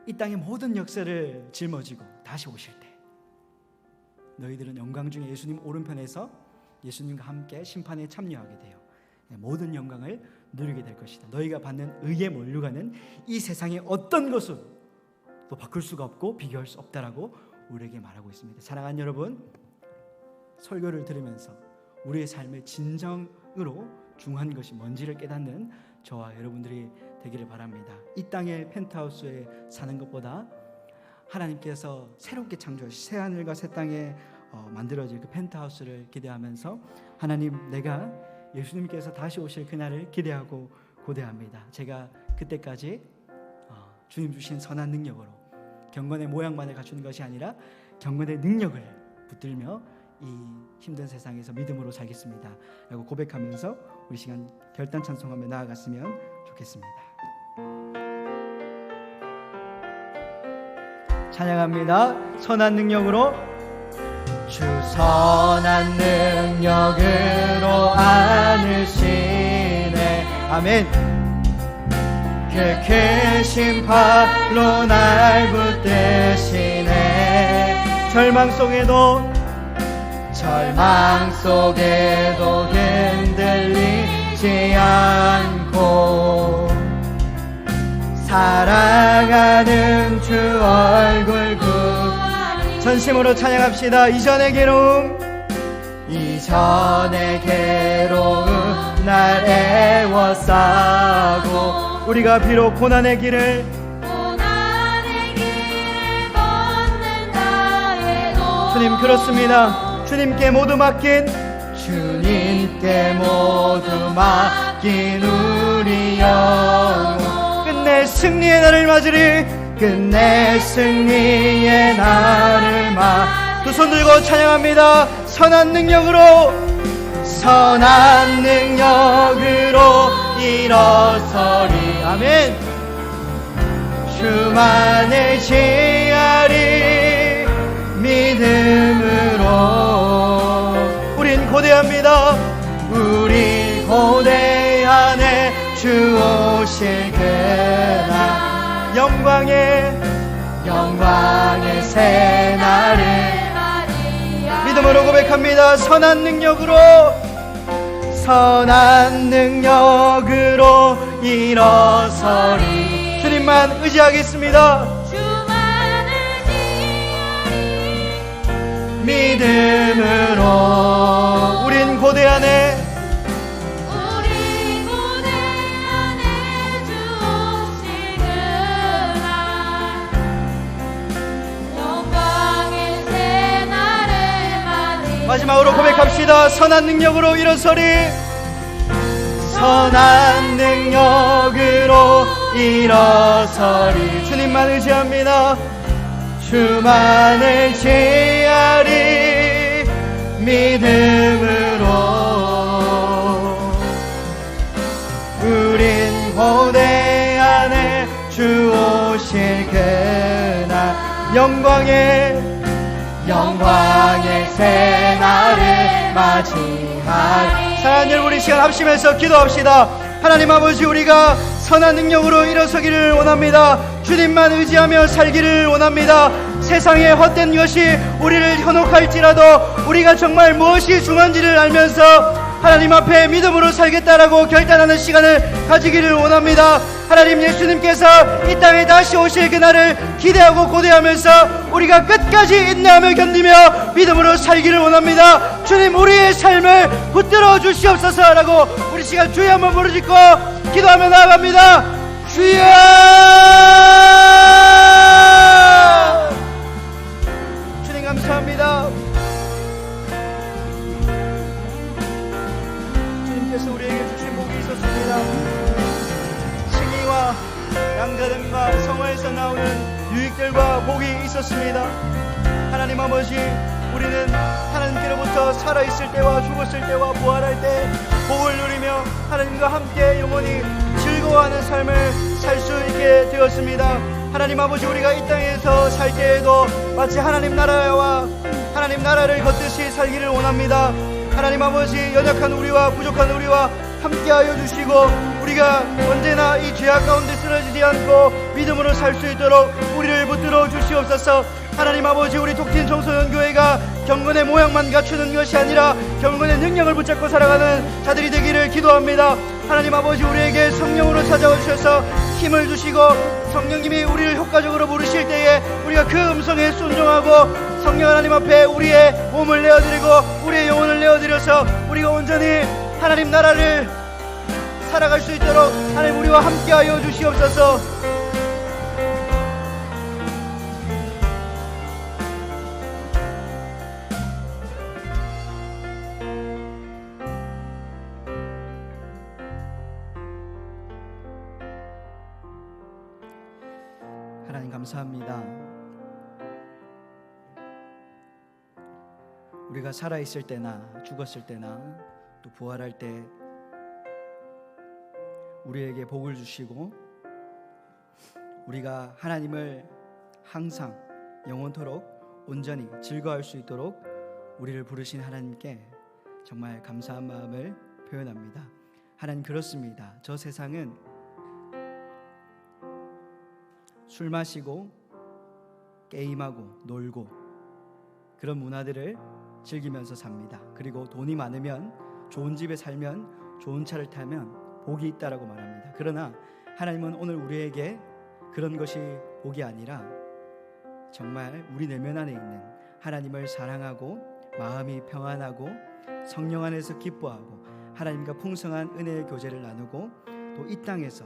이 땅의 모든 역사를 짊어지고 다시 오실 때 너희들은 영광 중에 예수님 오른편에서 예수님과 함께 심판에 참여하게 돼요. 모든 영광을 누리게 될 것이다. 너희가 받는 의에 몰려가는 이 세상의 어떤 것을 또 바꿀 수가 없고 비교할 수 없다라고 우리에게 말하고 있습니다. 사랑하는 여러분, 설교를 들으면서 우리의 삶의 진정으로 중요한 것이 뭔지를 깨닫는 저와 여러분들이 되기를 바랍니다. 이 땅의 펜트하우스에 사는 것보다 하나님께서 새롭게 창조하신 새 하늘과 새 땅에 만들어질 그 펜트하우스를 기대하면서, 하나님, 내가 예수님께서 다시 오실 그날을 기대하고 고대합니다. 제가 그때까지 주님 주신 선한 능력으로 경건의 모양만을 갖춘 것이 아니라 경건의 능력을 붙들며 이 힘든 세상에서 믿음으로 살겠습니다 라고 고백하면서 우리 시간 결단 찬송하며 나아갔으면 좋겠습니다. 찬양합니다. 선한 능력으로, 주 선한 능력으로 안으시네. 아멘. 그 크신 팔로 날 붙드시네. 절망 속에도 흔들리지 않고 살아가는 주 얼굴 전심으로 찬양합시다. 이전의 괴로움 날 애워싸고 우리가 비록 고난의 길을 걷는다 해도 주님, 그렇습니다. 주님께 모두 맡긴 우리 영혼 끝내 승리의 날을 맞으리. 끝내 승리의 날을 두 손 들고 찬양합니다. 선한 능력으로 일어서리. 아멘. 주만을 지하리 믿음으로. 우린 고대합니다. 우리 고대하네 주 오실 그날 영광의 새 날을 믿음으로 고백합니다. 선한 능력으로 일어서리. 주님만 의지하겠습니다. 믿음으로 우린 고대하네. 마지막으로 고백합시다. 선한 능력으로 일어서리. 선한 능력으로 일어서리. 주님만 의지합니다. 주만 의지하리 믿음으로. 우린 고대 안에 주 오실 그날 영광의 새날을 맞이하리. 사랑하는 여러분, 우리 시간 합심해서 기도합시다. 하나님 아버지, 우리가 선한 능력으로 일어서기를 원합니다. 주님만 의지하며 살기를 원합니다. 세상의 헛된 것이 우리를 현혹할지라도 우리가 정말 무엇이 중요한지를 알면서 하나님 앞에 믿음으로 살겠다라고 결단하는 시간을 가지기를 원합니다. 하나님, 예수님께서 이 땅에 다시 오실 그날을 기대하고 고대하면서 우리가 끝까지 인내하며 견디며 믿음으로 살기를 원합니다. 주님, 우리의 삶을 붙들어 주시옵소서라고 우리 시간 주여 한번 부르짖고 기도하며 나아갑니다. 주여! 주님 감사합니다. 주님께서 우리에게 주신 복이 있었습니다. 식이와 양자됨과 성화에서 나오는 유익들과 복이 있었습니다. 하나님 아버지, 우리는 하나님께로부터 살아있을 때와 죽었을 때와 부활할 때 복을 누리며 하나님과 함께 영원히 즐거워하는 삶을 살 수 있게 되었습니다. 하나님 아버지, 우리가 이 땅에서 살 때에도 마치 하나님 나라와 하나님 나라를 걷듯이 살기를 원합니다. 하나님 아버지, 연약한 우리와 부족한 우리와 함께하여 주시고 우리가 언제나 이 죄악 가운데 쓰러지지 않고 믿음으로 살 수 있도록 우리를 붙들어 주시옵소서. 하나님 아버지, 우리 독진 청소년교회가 경건의 모양만 갖추는 것이 아니라 경건의 능력을 붙잡고 살아가는 자들이 되기를 기도합니다. 하나님 아버지, 우리에게 성령으로 찾아와 주셔서 힘을 주시고 성령님이 우리를 효과적으로 부르실 때에 우리가 그 음성에 순종하고 성령 하나님 앞에 우리의 몸을 내어드리고 우리의 영혼을 내어드려서 우리가 온전히 하나님 나라를 살아갈 수 있도록 하나님 우리와 함께하여 주시옵소서. 하나님 감사합니다. 우리가 살아있을 때나 죽었을 때나 또 부활할 때 우리에게 복을 주시고 우리가 하나님을 항상 영원토록 온전히 즐거워할 수 있도록 우리를 부르신 하나님께 정말 감사한 마음을 표현합니다. 하나님, 그렇습니다. 저 세상은 술 마시고 게임하고 놀고 그런 문화들을 즐기면서 삽니다. 그리고 돈이 많으면 좋은 집에 살면 좋은 차를 타면 복이 있다라고 말합니다. 그러나 하나님은 오늘 우리에게 그런 것이 복이 아니라 정말 우리 내면 안에 있는 하나님을 사랑하고 마음이 평안하고 성령 안에서 기뻐하고 하나님과 풍성한 은혜의 교제를 나누고 또 이 땅에서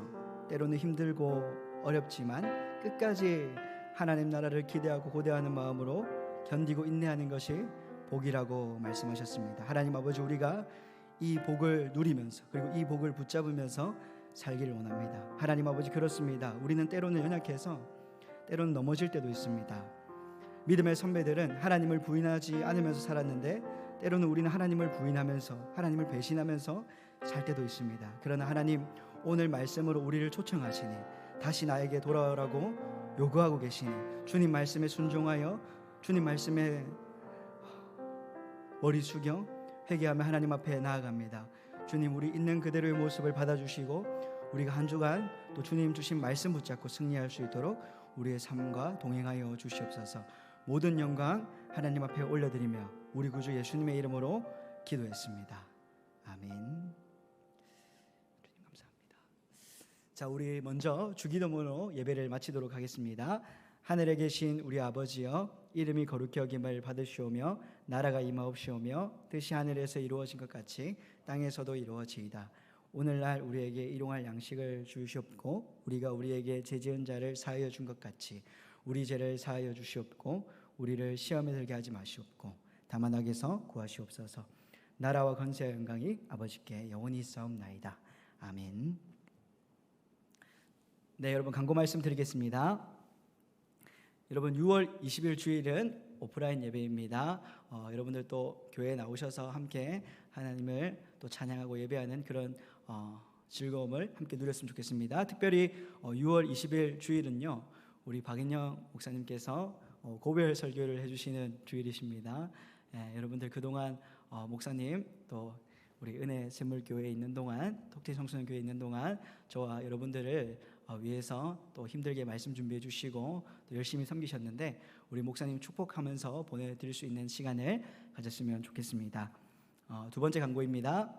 때로는 힘들고 어렵지만 끝까지 하나님 나라를 기대하고 고대하는 마음으로 견디고 인내하는 것이 복이라고 말씀하셨습니다. 하나님 아버지, 우리가 이 복을 누리면서 그리고 이 복을 붙잡으면서 살기를 원합니다. 하나님 아버지, 그렇습니다. 우리는 때로는 연약해서 때로는 넘어질 때도 있습니다. 믿음의 선배들은 하나님을 부인하지 않으면서 살았는데 때로는 우리는 하나님을 부인하면서 하나님을 배신하면서 살 때도 있습니다. 그러나 하나님, 오늘 말씀으로 우리를 초청하시니 다시 나에게 돌아오라고 요구하고 계시니 주님 말씀에 순종하여 주님 말씀에 머리 숙여 회개하며 하나님 앞에 나아갑니다. 주님, 우리 있는 그대로의 모습을 받아주시고 우리가 한 주간 또 주님 주신 말씀 붙잡고 승리할 수 있도록 우리의 삶과 동행하여 주시옵소서. 모든 영광 하나님 앞에 올려드리며 우리 구주 예수님의 이름으로 기도했습니다. 아멘. 주님 감사합니다. 자, 우리 먼저 주기도문으로 예배를 마치도록 하겠습니다. 하늘에 계신 우리 아버지여, 이름이 거룩히 여김을 받으시오며 나라가 임하옵시오며 뜻이 하늘에서 이루어진 것 같이 땅에서도 이루어지이다. 오늘날 우리에게 일용할 양식을 주시옵고 우리가 우리에게 죄지은 자를 사하여 준 것 같이 우리 죄를 사하여 주시옵고 우리를 시험에 들게 하지 마시옵고 다만 악에서 구하시옵소서. 나라와 권세와 영광이 아버지께 영원히 있사옵나이다. 아멘. 네, 여러분 광고 말씀 드리겠습니다. 여러분 6월 20일 주일은 오프라인 예배입니다. 여러분들 또 교회에 나오셔서 함께 하나님을 또 찬양하고 예배하는 그런 즐거움을 함께 누렸으면 좋겠습니다. 특별히 6월 20일 주일은요, 우리 박인영 목사님께서 고별 설교를 해주시는 주일이십니다. 여러분들 그동안 목사님 또 우리 은혜 샘물교회에 있는 동안, 톡틴 청소년교회에 있는 동안 저와 여러분들을 위해서 또 힘들게 말씀 준비해 주시고 또 열심히 섬기셨는데 우리 목사님 축복하면서 보내드릴 수 있는 시간을 가졌으면 좋겠습니다. 두 번째 광고입니다.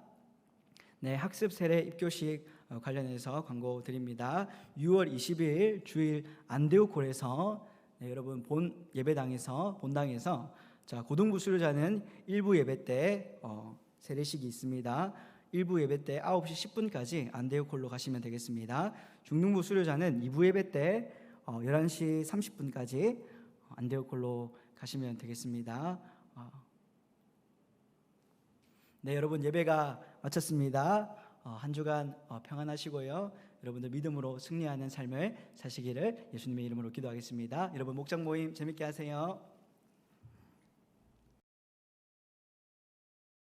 네, 학습 세례 입교식 관련해서 광고 드립니다. 6월 20일 주일 안데오콜에서 여러분 본 예배당에서 본당에서 자, 고등부 수료자는 1부 예배 때 세례식이 있습니다. 1부 예배 때 9시 10분까지 안데오콜로 가시면 되겠습니다. 중등부 수료자는 2부 예배 때 11시 30분까지 안데오콜로 가시면 되겠습니다. 네, 여러분 예배가 마쳤습니다. 한 주간 평안하시고요. 여러분들 믿음으로 승리하는 삶을 사시기를 예수님의 이름으로 기도하겠습니다. 여러분 목장 모임 재밌게 하세요.